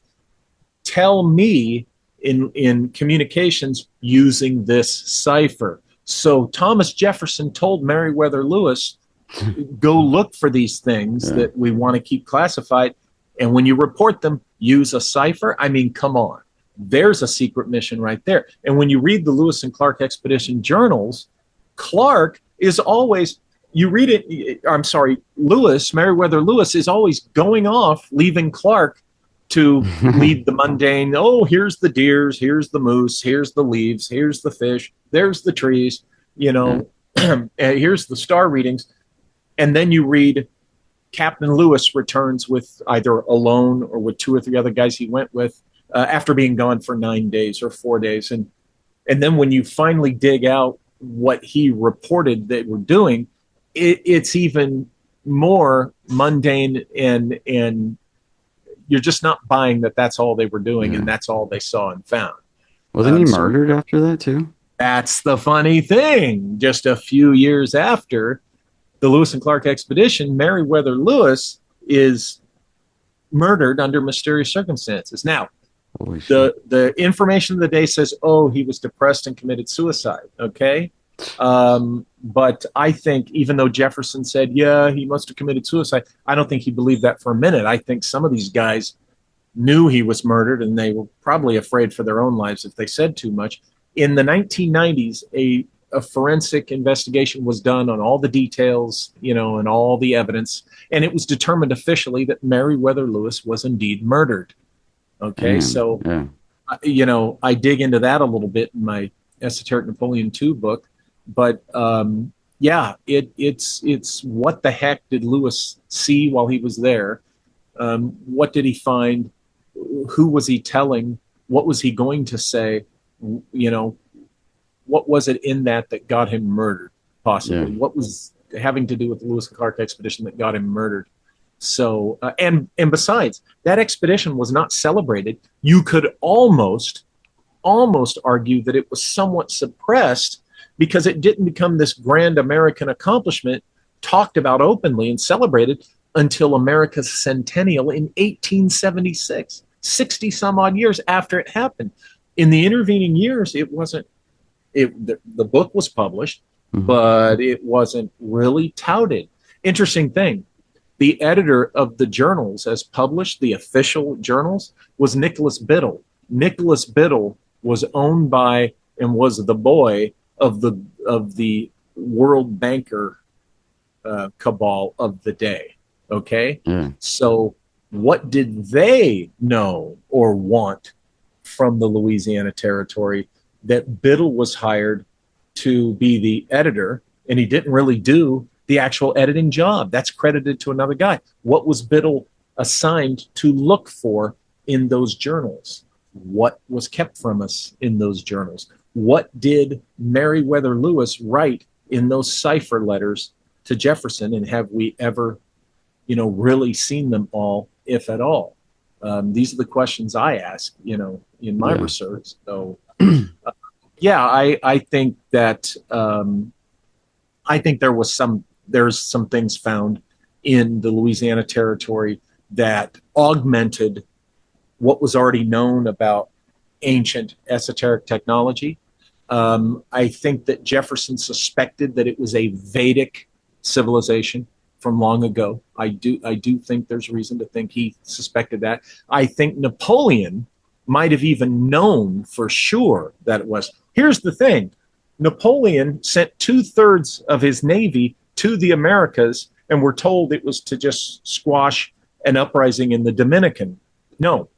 B: tell me in communications using this cipher. So Thomas Jefferson told Meriwether Lewis, go look for these things that we want to keep classified. And when you report them, use a cipher. I mean, come on. There's a secret mission right there. And when you read the Lewis and Clark expedition journals, Clark is always, you read it, I'm sorry, Meriwether Lewis is always going off, leaving Clark to lead the mundane. Oh, here's the deers, here's the moose, here's the leaves, here's the fish, there's the trees, here's the star readings. And then you read Captain Lewis returns with either alone or with 2 or 3 other guys he went with after being gone for 9 days or 4 days. And then when you finally dig out what he reported they were doing, it's even more mundane, and you're just not buying that that's all they were doing and that's all they saw and found.
A: Wasn't he murdered after that too?
B: That's the funny thing. Just a few years after the Lewis and Clark expedition, Meriwether Lewis is murdered under mysterious circumstances. Now, the information of the day says, oh, he was depressed and committed suicide. Okay. But I think even though Jefferson said, yeah, he must have committed suicide, I don't think he believed that for a minute. I think some of these guys knew he was murdered, and they were probably afraid for their own lives if they said too much. In the 1990s, a forensic investigation was done on all the details, and all the evidence, and it was determined officially that Meriwether Lewis was indeed murdered. Okay, I dig into that a little bit in my Esoteric Napoleon II book, but it's what the heck did Lewis see while he was there? What did he find? Who was he telling? What was he going to say? What was it in that got him murdered, possibly? Yeah. What was having to do with the Lewis and Clark expedition that got him murdered? So, and besides, that expedition was not celebrated. You could almost argue that it was somewhat suppressed because it didn't become this grand American accomplishment talked about openly and celebrated until America's centennial in 1876, 60 some odd years after it happened. In the intervening years, it wasn't. The book was published, but it wasn't really touted. Interesting thing, the editor of the journals as published, the official journals, was Nicholas Biddle. Nicholas Biddle was owned by and was the boy of the world banker cabal of the day. Okay? So what did they know or want from the Louisiana Territory that Biddle was hired to be the editor, and he didn't really do the actual editing job? That's credited to another guy. What was Biddle assigned to look for in those journals? What was kept from us in those journals? What did Meriwether Lewis write in those cipher letters to Jefferson, and have we ever, really seen them all, if at all? These are the questions I ask, in my research. So, I think that there's some things found in the Louisiana Territory that augmented what was already known about ancient esoteric technology. I think that Jefferson suspected that it was a Vedic civilization from long ago. I do think there's reason to think he suspected that. I think Napoleon might have even known for sure that it was. Here's the thing. Napoleon sent 2/3 of his navy to the Americas, and we're told it was to just squash an uprising in the Dominican. No.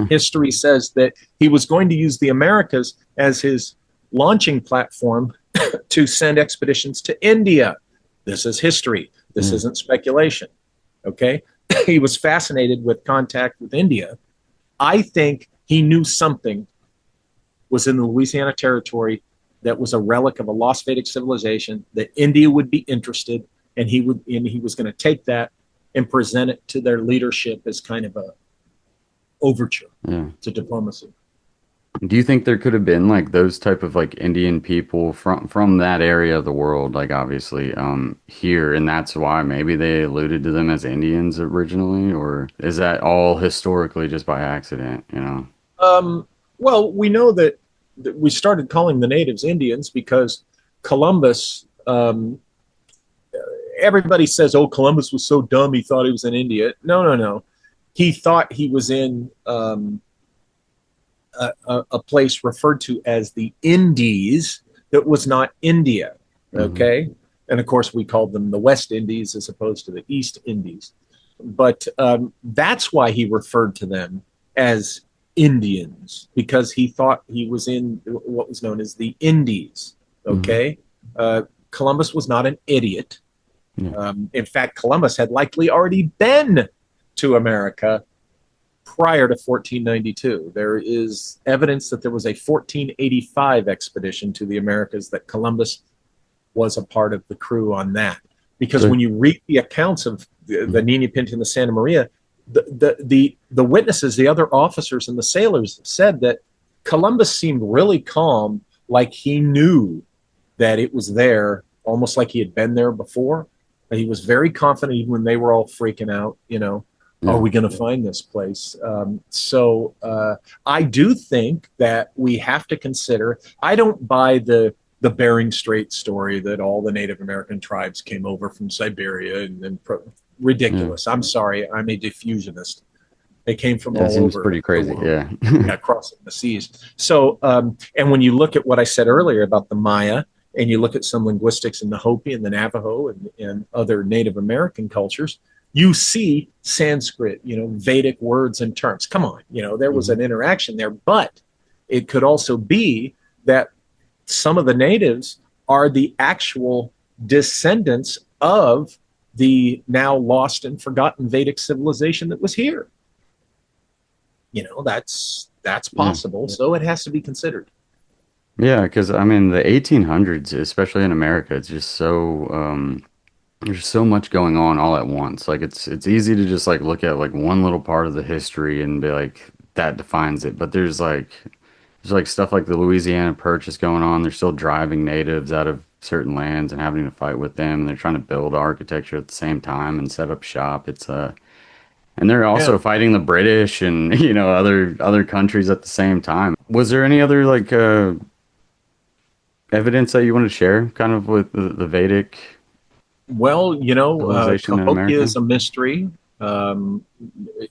B: History says that he was going to use the Americas as his launching platform to send expeditions to India. This is history. This isn't speculation. Okay? He was fascinated with contact with India. I think he knew something was in the Louisiana Territory that was a relic of a lost Vedic civilization, that India would be interested, and he was going to take that and present it to their leadership as kind of a overture to diplomacy.
A: Do you think there could have been like those type of like Indian people from that area of the world, like obviously here, and that's why maybe they alluded to them as Indians originally, or is that all historically just by accident,
B: Well, we know that we started calling the natives Indians because Columbus, everybody says, oh, Columbus was so dumb he thought he was in India. No. He thought he was in a place referred to as the Indies that was not India. Okay. And of course, we called them the West Indies as opposed to the East Indies. But that's why he referred to them as Indians, because he thought he was in what was known as the Indies. Okay. Columbus was not an idiot.
A: Yeah.
B: In fact, Columbus had likely already been to America prior to 1492. There is evidence that there was a 1485 expedition to the Americas that Columbus was a part of the crew on that. Because when you read the accounts of the Nina Pinta and the Santa Maria, the witnesses, the other officers and the sailors said that Columbus seemed really calm, like he knew that it was there, almost like he had been there before. He was very confident even when they were all freaking out, are we going to find this place? So I do think that we have to consider, I don't buy the Bering Strait story that all the Native American tribes came over from Siberia and ridiculous. I'm sorry, I'm a diffusionist. They came from all
A: seems
B: over.
A: pretty crazy.
B: Crossing the seas. So, and when you look at what I said earlier about the Maya, and you look at some linguistics in the Hopi and the Navajo and other Native American cultures, you see Sanskrit, Vedic words and terms. Come on, there was an interaction there, but it could also be that some of the natives are the actual descendants of the now lost and forgotten Vedic civilization that was here. That's possible. So it has to be considered.
A: Yeah, because I mean the 1800s, especially in America, it's just so there's so much going on all at once. Like it's easy to just like look at like one little part of the history and be like that defines it. But there's like stuff like the Louisiana Purchase going on. They're still driving natives out of certain lands and having to fight with them. And they're trying to build architecture at the same time and set up shop. And they're also fighting the British and other countries at the same time. Was there any other like evidence that you want to share, kind of with the Vedic
B: Well,
A: civilization in
B: Cahokia
A: America?
B: is a mystery, and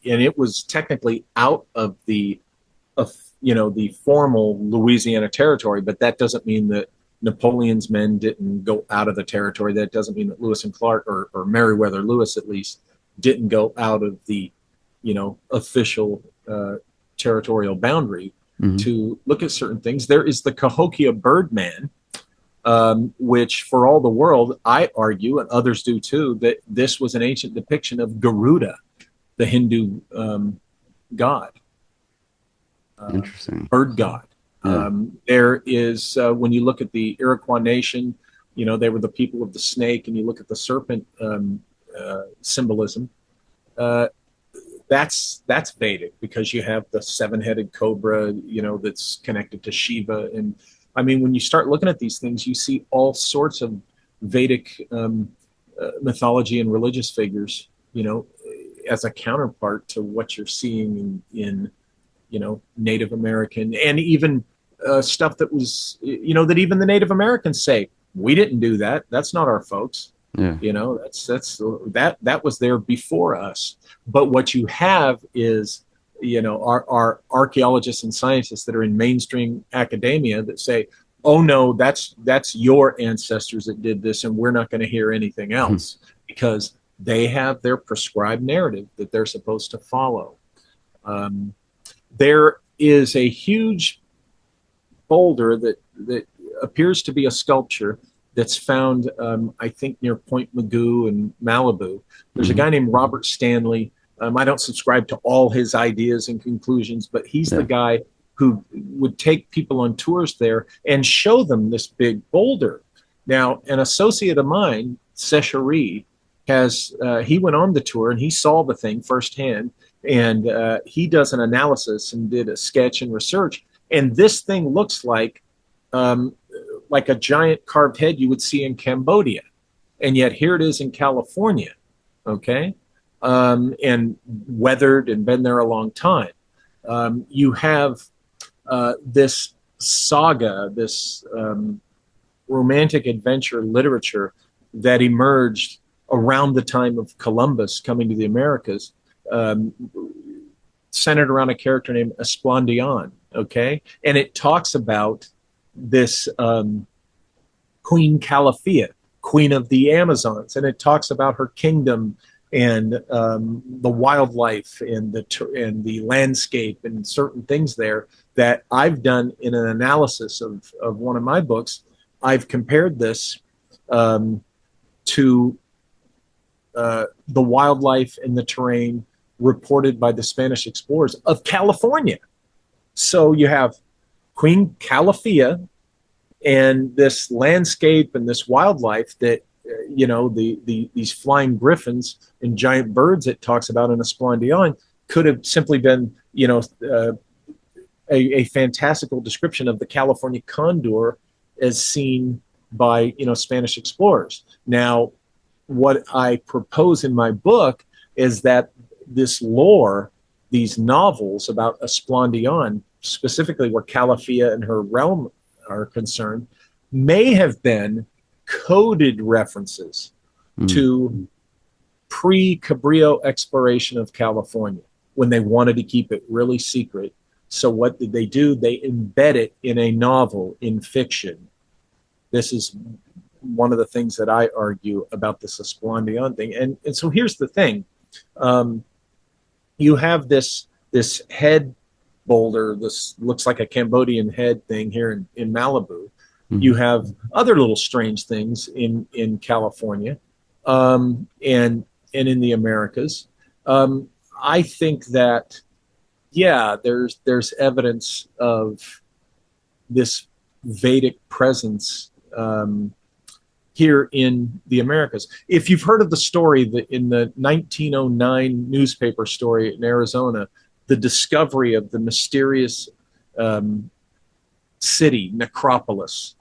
B: it was technically out of the formal Louisiana territory, but that doesn't mean that Napoleon's men didn't go out of the territory. That doesn't mean that Lewis and Clark or Meriwether Lewis, at least, didn't go out of the, official territorial boundary to look at certain things. There is the Cahokia Birdman, which for all the world, I argue, and others do too, that this was an ancient depiction of Garuda, the Hindu god.
A: Interesting.
B: Bird god.
A: Yeah.
B: There is, when you look at the Iroquois nation, they were the people of the snake, and you look at the serpent symbolism. That's Vedic, because you have the seven-headed cobra, that's connected to Shiva. And I mean, when you start looking at these things, you see all sorts of Vedic mythology and religious figures, as a counterpart to what you're seeing in Native American, and even stuff that was, that even the Native Americans say, we didn't do that. That's not our folks.
A: Yeah.
B: That was there before us. But what you have is, our archaeologists and scientists that are in mainstream academia that say, oh no, that's your ancestors that did this, and we're not going to hear anything else, because they have their prescribed narrative that they're supposed to follow. There is a huge boulder that appears to be a sculpture that's found, I think, near Point Mugu in Malibu. There's a guy named Robert Stanley. I don't subscribe to all his ideas and conclusions, but he's the guy who would take people on tours there and show them this big boulder. Now, an associate of mine, Seshari, he went on the tour and he saw the thing firsthand, and he does an analysis and did a sketch and research. And this thing looks like a giant carved head you would see in Cambodia. And yet here it is in California, okay? And weathered and been there a long time. You have this saga, this romantic adventure literature that emerged around the time of Columbus coming to the Americas, centered around a character named Esplandian, okay? And it talks about this Queen Calafia, queen of the Amazons, and it talks about her kingdom and the wildlife and the landscape and certain things there that I've done in an analysis of one of my books. I've compared this to the wildlife and the terrain reported by the Spanish explorers of California. So you have Queen Calafia and this landscape and this wildlife that, these flying griffins and giant birds it talks about in Esplandian could have simply been, a fantastical description of the California condor as seen by, Spanish explorers. Now, what I propose in my book is that this lore, these novels about Esplandian, specifically where Calafia and her realm are concerned, may have been coded references to pre-Cabrillo exploration of California when they wanted to keep it really secret. So what did they do? They embed it in a novel, in fiction. This is one of the things that I argue about this Esplandian thing. And so here's the thing. You have this head boulder, this looks like a Cambodian head thing here in Malibu. Mm-hmm. You have other little strange things in California and in the Americas. I think that, yeah, there's evidence of this Vedic presence here in the Americas. If you've heard of the story that in the 1909 newspaper story in Arizona, the discovery of the mysterious city, Necropolis,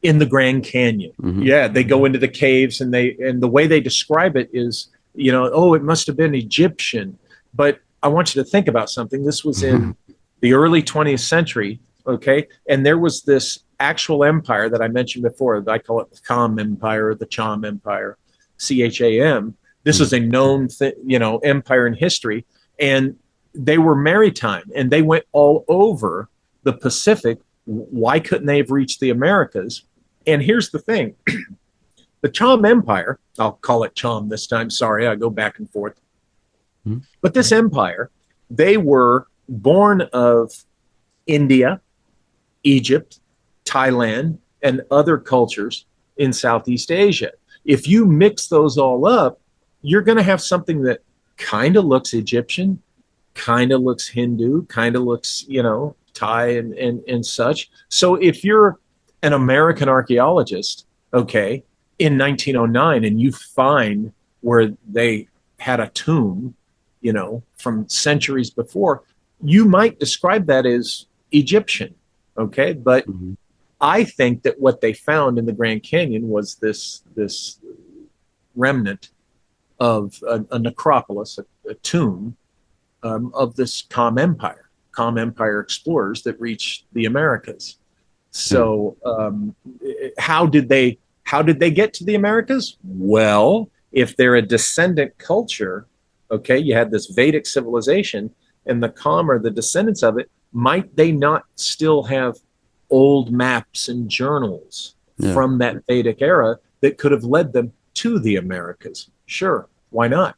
B: in the Grand Canyon. Mm-hmm. Yeah, they go into the caves and the way they describe it is, it must have been Egyptian. But I want you to think about something. This was in the early 20th century, okay? And there was this actual empire that I mentioned before. I call it the Kham Empire, or the Cham Empire, Cham. This is a known empire in history. And they were maritime, and they went all over the Pacific. Why couldn't they have reached the Americas? And here's the thing. The Cham Empire, I'll call it Cham this time. Sorry, I go back and forth. Mm-hmm. But this empire, they were born of India, Egypt, Thailand, and other cultures in Southeast Asia. If you mix those all up, you're going to have something that kind of looks Egyptian, kind of looks Hindu, kind of looks, Thai and such. So if you're an American archaeologist, okay, in 1909, and you find where they had a tomb, from centuries before, you might describe that as Egyptian, okay? But I think that what they found in the Grand Canyon was this remnant of a necropolis, a tomb of this Kham Empire explorers that reached the Americas. So how did they get to the Americas? Well, if they're a descendant culture, okay, you had this Vedic civilization, and the Kham are the descendants of it, might they not still have old maps and journals from that Vedic era that could have led them to the Americas? Sure, why not?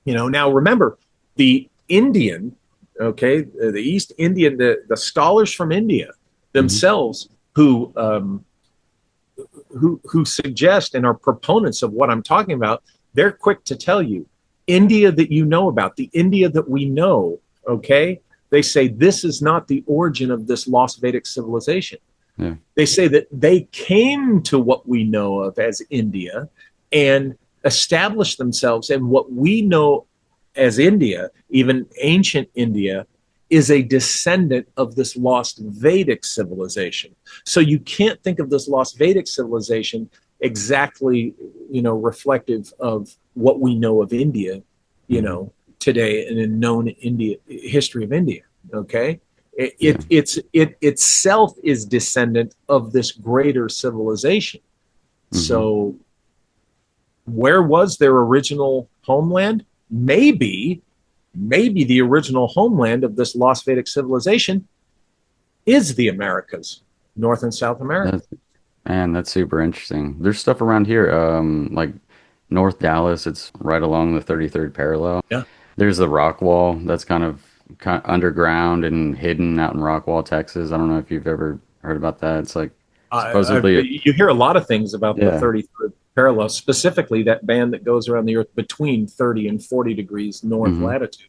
B: Now remember, the Indian, okay, the East Indian, the scholars from India themselves who suggest and are proponents of what I'm talking about, they're quick to tell you, India that you know about, the India that we know, okay, they say this is not the origin of this lost Vedic civilization. Yeah. They say that they came to what we know of as India and established themselves, and what we know as India, even ancient India, is a descendant of this lost Vedic civilization. So you can't think of this lost Vedic civilization exactly, reflective of what we know of India, today and in known India history of India. Okay, it itself is descendant of this greater civilization. So where was their original homeland? Maybe the original homeland of this lost Vedic civilization is the Americas, North and South America.
A: Man, that's super interesting. There's stuff around here, like North Dallas. It's right along the 33rd parallel.
B: Yeah.
A: There's the rock wall that's kind of underground and hidden out in Rockwall, Texas. I don't know if you've ever heard about that. It's like supposedly,
B: You hear a lot of things about the
A: yeah.
B: 33rd parallel, specifically that band that goes around the Earth between 30 and 40 degrees north
A: hmm
B: latitude.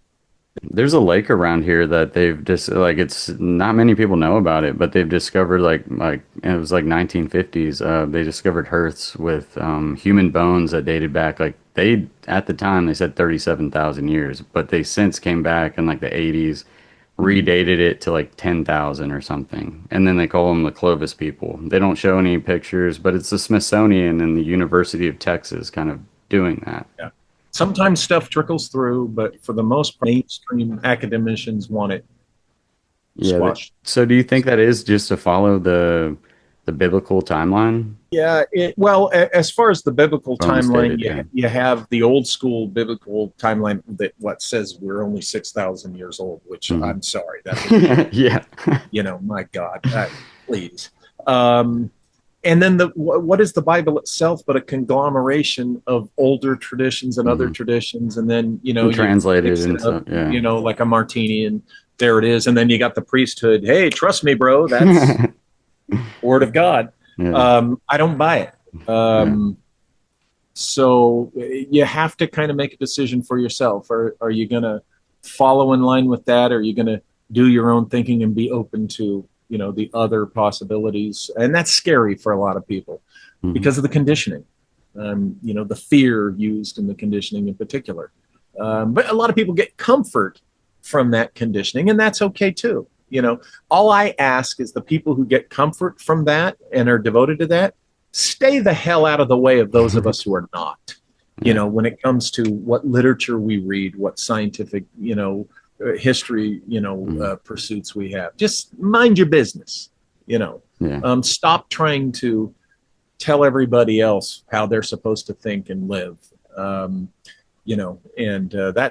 A: There's a lake around here that they've just like it's not many people know about it, but they've discovered like it was like 1950s. They discovered hearths with human bones that dated back like they at the time they said 37,000 years, but they since came back in like the 80s, redated it to like 10,000 or something, and then they call them the Clovis people. They don't show any pictures, but it's the Smithsonian and the University of Texas kind of doing that.
B: Yeah. Sometimes stuff trickles through, but for the most part, mainstream academicians want it
A: Yeah.
B: squashed.
A: So do you think that is just to follow the biblical timeline?
B: Yeah, well, as far as the biblical
A: If I'm
B: timeline,
A: misstated, yeah.
B: you have the old school biblical timeline that what says we're only 6,000 years old, which
A: Mhm.
B: I'm sorry, that's ridiculous.
A: Yeah.
B: My God, please. And then what is the Bible itself but a conglomeration of older traditions and other
A: Mhm.
B: traditions, and then
A: And
B: you
A: translated
B: mix
A: and
B: it up,
A: stuff. Yeah.
B: like a martini, and there it is, and then you got the priesthood. Hey, trust me, bro, that's word of God.
A: Yeah.
B: I don't buy it.
A: Yeah.
B: So you have to kind of make a decision for yourself. Are you going to follow in line with that? Or are you going to do your own thinking and be open to, the other possibilities? And that's scary for a lot of people
A: Mhm.
B: because of the conditioning, the fear used in the conditioning in particular. But a lot of people get comfort from that conditioning, and that's okay too. All I ask is the people who get comfort from that and are devoted to that, stay the hell out of the way of those of us who are not.
A: Yeah.
B: When it comes to what literature we read, what scientific, history,
A: Mhm.
B: pursuits we have, just mind your business.
A: Yeah.
B: Stop trying to tell everybody else how they're supposed to think and live. And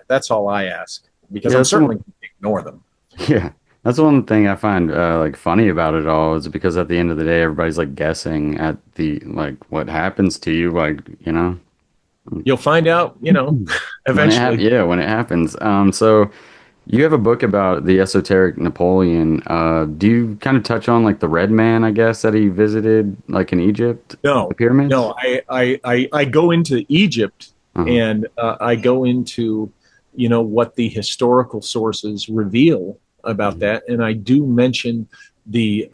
B: that's all I ask, because
A: Yeah.
B: I'm
A: That's
B: certainly
A: one.
B: going to ignore them.
A: Yeah. That's one thing I find like funny about it all is because at the end of the day, everybody's like guessing at the like what happens to you, like
B: You'll find out,
A: when it hap
B: eventually.
A: yeah, when it happens. So you have a book about the esoteric Napoleon. Do you kind of touch on like the Red Man, I guess, that he visited like in Egypt, the
B: No,
A: pyramids?
B: no, I go into Egypt,
A: Uh-huh.
B: and I go into, what the historical sources reveal about
A: Mhm.
B: that. And I do mention the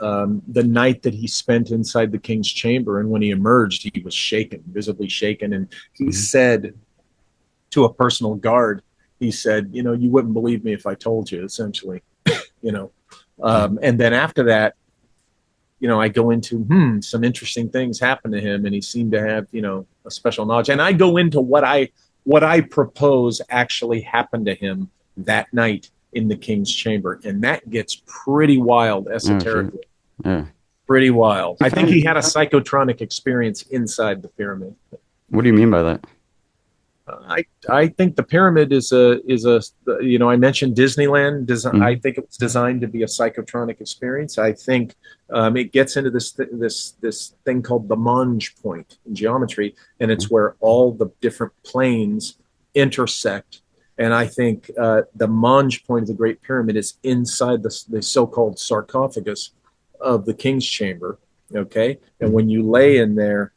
B: night that he spent inside the king's chamber. And when he emerged, he was shaken, visibly shaken. And he
A: Mhm.
B: said to a personal guard, he said, you wouldn't believe me if I told you, essentially, you know. And then after that, I go into some interesting things happened to him, and he seemed to have a special knowledge. And I go into what I propose actually happened to him that night in the king's chamber, and that gets pretty wild
A: Oh, shit.
B: esoterically,
A: Yeah.
B: pretty wild.
A: You
B: I think
A: find
B: he had a psychotronic experience inside the pyramid.
A: what do you mean by that?
B: I think the pyramid is a I mentioned Disneyland. I
A: Mhm.
B: think it was designed to be a psychotronic experience. I think it gets into this thing called the Monge point in geometry, and it's where all the different planes intersect. And I think the Monge point of the Great Pyramid is inside the so-called sarcophagus of the King's Chamber. Okay, and
A: Mhm.
B: when you lay in there,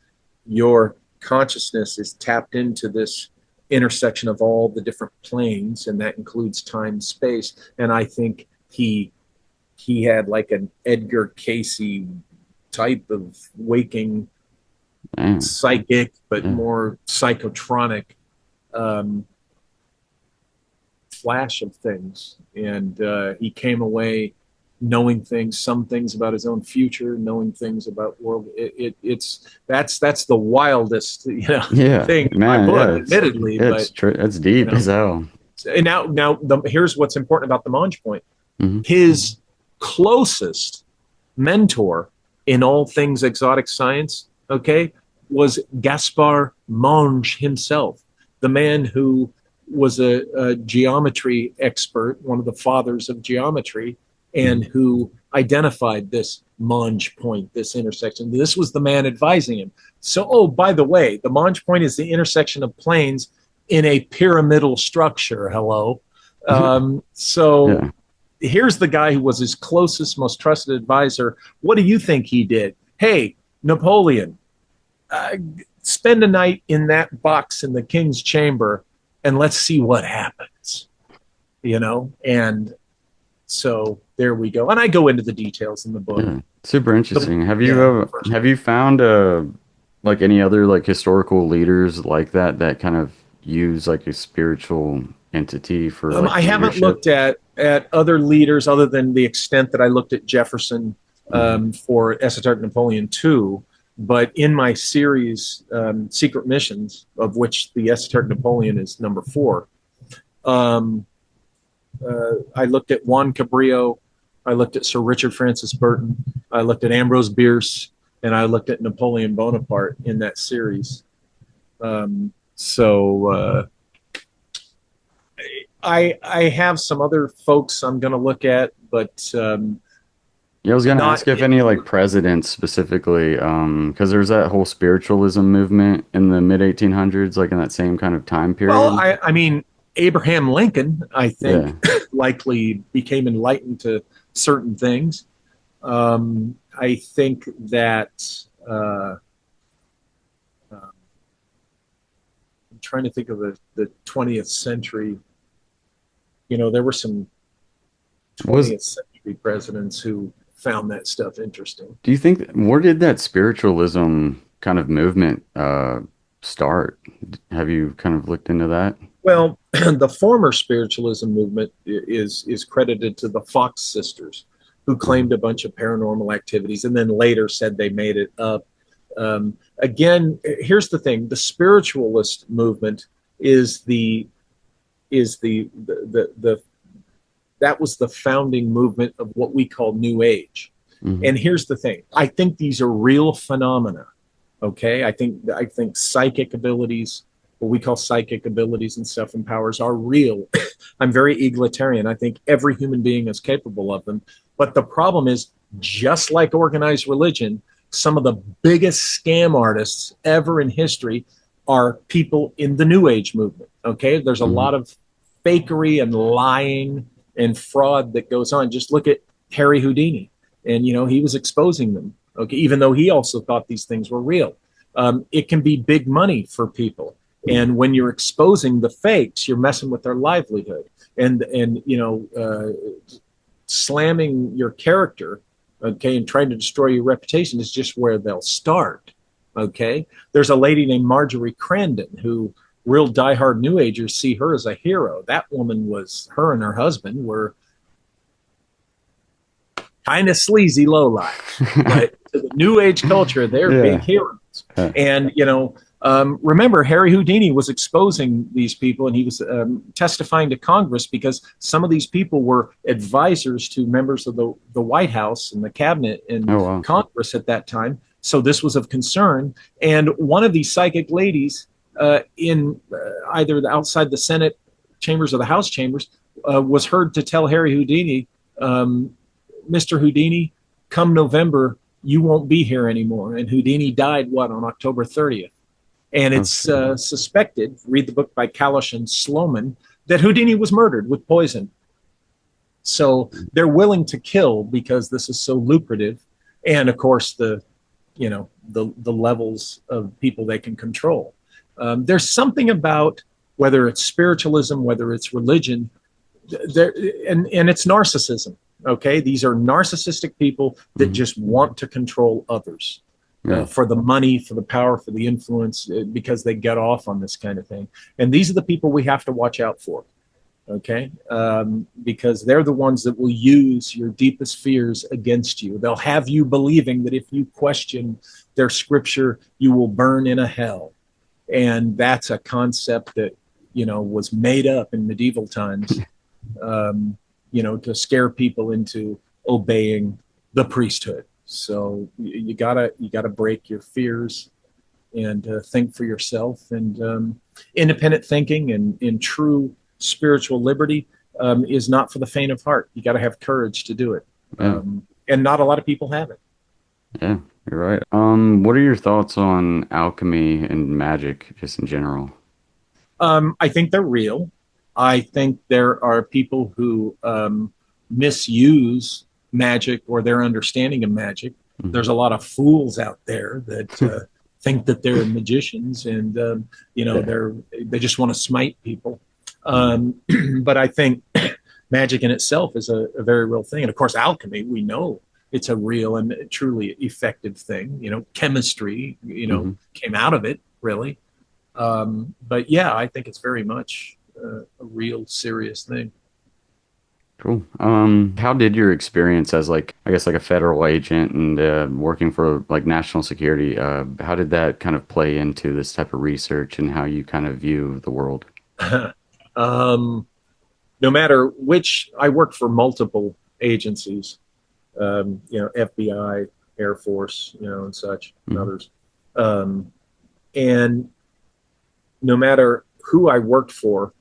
B: your consciousness is tapped into this intersection of all the different planes, and that includes time and space. And I think he had like an Edgar Casey type of waking
A: Damn.
B: psychic, but
A: Yeah.
B: more psychotronic um, flash of things. And he came away knowing things, some things about his own future, knowing things about world. That's the wildest
A: Yeah,
B: thing in my
A: man.
B: book,
A: Yeah,
B: admittedly. But
A: it's
B: you
A: deep
B: know,
A: as hell.
B: and here's what's important about the Monge point.
A: Hmm.
B: His closest mentor in all things exotic science, okay, was Gaspar Monge himself, the man who was a geometry expert, one of the fathers of geometry, and who identified this Monge point, this intersection. This was the man advising him. So, oh, by the way, the Monge point is the intersection of planes in a pyramidal structure. Hello. So
A: Yeah.
B: here's the guy who was his closest, most trusted advisor. What do you think he did? Hey, Napoleon, spend a night in that box in the king's chamber and let's see what happens, and so there we go. And I go into the details in the book.
A: Yeah. Super interesting.
B: Yeah.
A: Have you found like any other like historical leaders like that kind of use like a spiritual entity for like
B: I haven't
A: leadership?
B: looked at other leaders other than the extent that I looked at Jefferson for Esoteric Napoleon II. But in my series, Secret Missions, of which the Esoteric Napoleon is number 4, I looked at Juan Cabrillo, I looked at Sir Richard Francis Burton, I looked at Ambrose Bierce, and I looked at Napoleon Bonaparte in that series. I have some other folks I'm going to look at, but
A: Yeah, I was gonna
B: not.
A: ask if any like presidents specifically, because there's that whole spiritualism movement in the mid 1800s, like in that same kind of time period.
B: Well, I mean, Abraham Lincoln, I think,
A: Yeah.
B: likely became enlightened to certain things. I think that I'm trying to think of the 20th century. There were some
A: Was
B: 20th century presidents who found that stuff interesting.
A: Do you think where did that spiritualism kind of movement start? Have you kind of looked into that?
B: Well, the former spiritualism movement is credited to the Fox sisters, who claimed a bunch of paranormal activities and then later said they made it up. Again, here's the thing: the spiritualist movement is the that was the founding movement of what we call New Age.
A: Mhm.
B: And here's the thing: I think these are real phenomena. Okay, I think psychic abilities, what we call psychic abilities and stuff and powers, are real. I'm very egalitarian. I think every human being is capable of them. But the problem is, just like organized religion, some of the biggest scam artists ever in history are people in the New Age movement. Okay, there's a lot of fakery and lying and fraud that goes on. Just look at Harry Houdini, and he was exposing them. Okay, even though he also thought these things were real. It can be big money for people, and when you're exposing the fakes, you're messing with their livelihood, and slamming your character, okay, and trying to destroy your reputation is just where they'll start. Okay, there's a lady named Marjorie Crandon who real diehard New Agers see her as a hero. That woman her and her husband were kind of sleazy lowlife, but to the New Age culture, they're big heroes. And remember, Harry Houdini was exposing these people, and he was testifying to Congress because some of these people were advisors to members of the White House and the cabinet and Congress at that time. So this was of concern. And one of these psychic ladies in either outside the Senate chambers or the House chambers was heard to tell Harry Houdini, Mr. Houdini, come November, you won't be here anymore. And Houdini died, on October 30th. And it's suspected, read the book by Kalish and Sloman, that Houdini was murdered with poison. So they're willing to kill because this is so lucrative. And of course, the levels of people they can control. There's something about whether it's spiritualism, whether it's religion, and it's narcissism. Okay, these are narcissistic people that just want to control others for the money, for the power, for the influence, because they get off on this kind of thing. And these are the people we have to watch out for. Okay, because they're the ones that will use your deepest fears against you. They'll have you believing that if you question their scripture, you will burn in a hell. And that's a concept that, was made up in medieval times, to scare people into obeying the priesthood. So you gotta break your fears and think for yourself. And independent thinking and in true spiritual liberty is not for the faint of heart. You got to have courage to do it.
A: Yeah.
B: And not a lot of people have it.
A: Yeah, you're right. What are your thoughts on alchemy and magic just in general?
B: I think they're real. I think there are people who misuse magic or their understanding of magic.
A: Mhm.
B: There's a lot of fools out there that think that they're magicians, and
A: Yeah.
B: they just want to smite people.
A: Mhm.
B: But I think magic in itself is a very real thing, and of course, alchemy, we know it's a real and truly effective thing. Chemistry,
A: Mhm.
B: came out of it, really. But yeah, I think it's very much a real serious thing.
A: Cool. How did your experience as like, I guess like a federal agent and working for like national security, how did that kind of play into this type of research and how you kind of view the world?
B: um, no matter which, I worked for multiple agencies, FBI, Air Force, and such, and
A: Mhm.
B: others. And no matter who I worked for,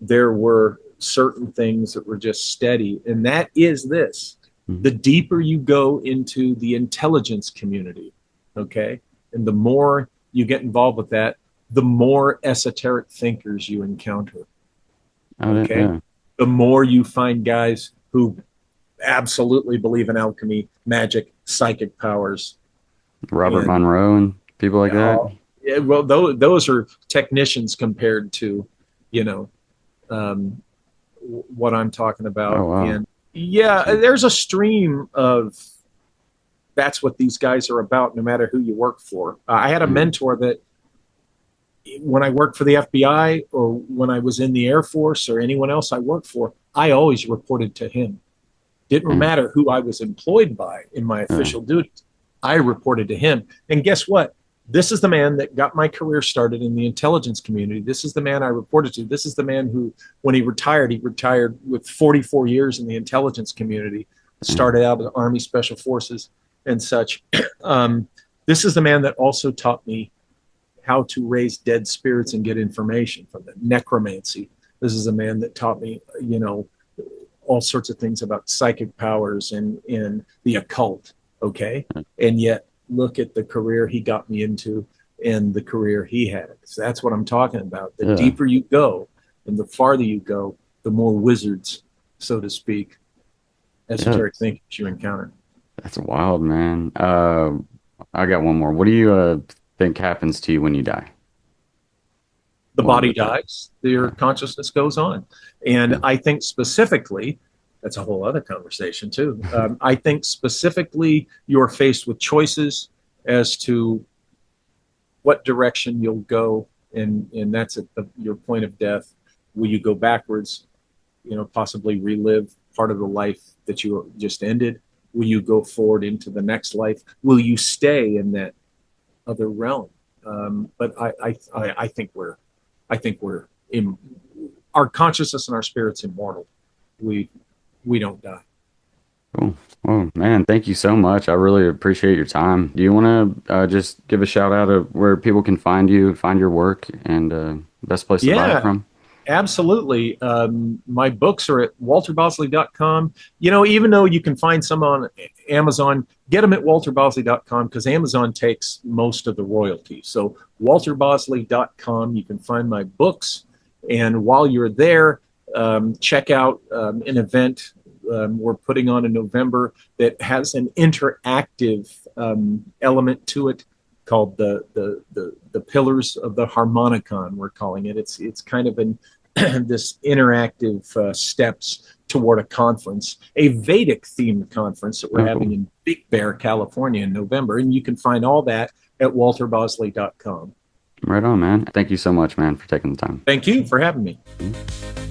B: there were certain things that were just steady. And that is this:
A: Mhm.
B: the deeper you go into the intelligence community, okay, and the more you get involved with that, the more esoteric thinkers you encounter,
A: Oh,
B: okay?
A: yeah.
B: The more you find guys who absolutely believe in alchemy, magic, psychic powers.
A: Robert
B: And
A: Monroe and people like that.
B: yeah, well, those are technicians compared to, you know, um, what I'm talking
A: Oh,
B: about.
A: wow.
B: And yeah,
A: Gee.
B: there's a stream of that's what these guys are about, no matter who you work for. I had a
A: Yeah.
B: mentor that when I worked for the FBI or when I was in the Air Force or anyone else I worked for, I always reported to him. Didn't
A: Yeah.
B: matter who I was employed by in my
A: Yeah.
B: official duties. I reported to him. And guess what? This is the man that got my career started in the intelligence community. This is the man I reported to. This is the man who, when he retired with 44 years in the intelligence community,
A: Yeah.
B: started out with the Army Special Forces and such. Um, this is the man that also taught me how to raise dead spirits and get information from them, necromancy. This is a man that taught me, all sorts of things about psychic powers and the occult. Okay. And yet look at the career he got me into and the career he had. So that's what I'm talking about. The
A: Yeah.
B: deeper you go and the farther you go, the more wizards, so to speak,
A: Yeah.
B: esoteric thinkers you encounter.
A: That's wild, man. I got one more. What do you think happens to you when you die?
B: The
A: What
B: body
A: would that?
B: dies, your
A: Okay.
B: consciousness goes on. And
A: Yeah.
B: I think specifically, that's a whole other conversation too. I think specifically you're faced with choices as to what direction you'll go, and that's at your point of death. Will you go backwards, possibly relive part of the life that you just ended? Will you go forward into the next life? Will you stay in that other realm? But I think we're in our consciousness and our spirit's immortal. We we don't die.
A: Cool. Oh, man, thank you so much. I really appreciate your time. Do you want to just give a shout out of where people can find you, find your work, and best place to buy it
B: Yeah,
A: from?
B: absolutely. My books are at walterbosley.com. Even though you can find some on Amazon, get them at walterbosley.com because Amazon takes most of the royalty. So walterbosley.com, you can find my books. And while you're there, check out an event we're putting on in November that has an interactive element to it called the Pillars of the Harmonicon. We're calling it. It's kind of an this interactive steps toward a conference, a Vedic themed conference that we're
A: Oh,
B: having
A: cool.
B: in Big Bear, California in November. And you can find all that at walterbosley.com.
A: Right on, man. Thank you so much, man, for taking the time.
B: Thank you for having me.
A: Mhm.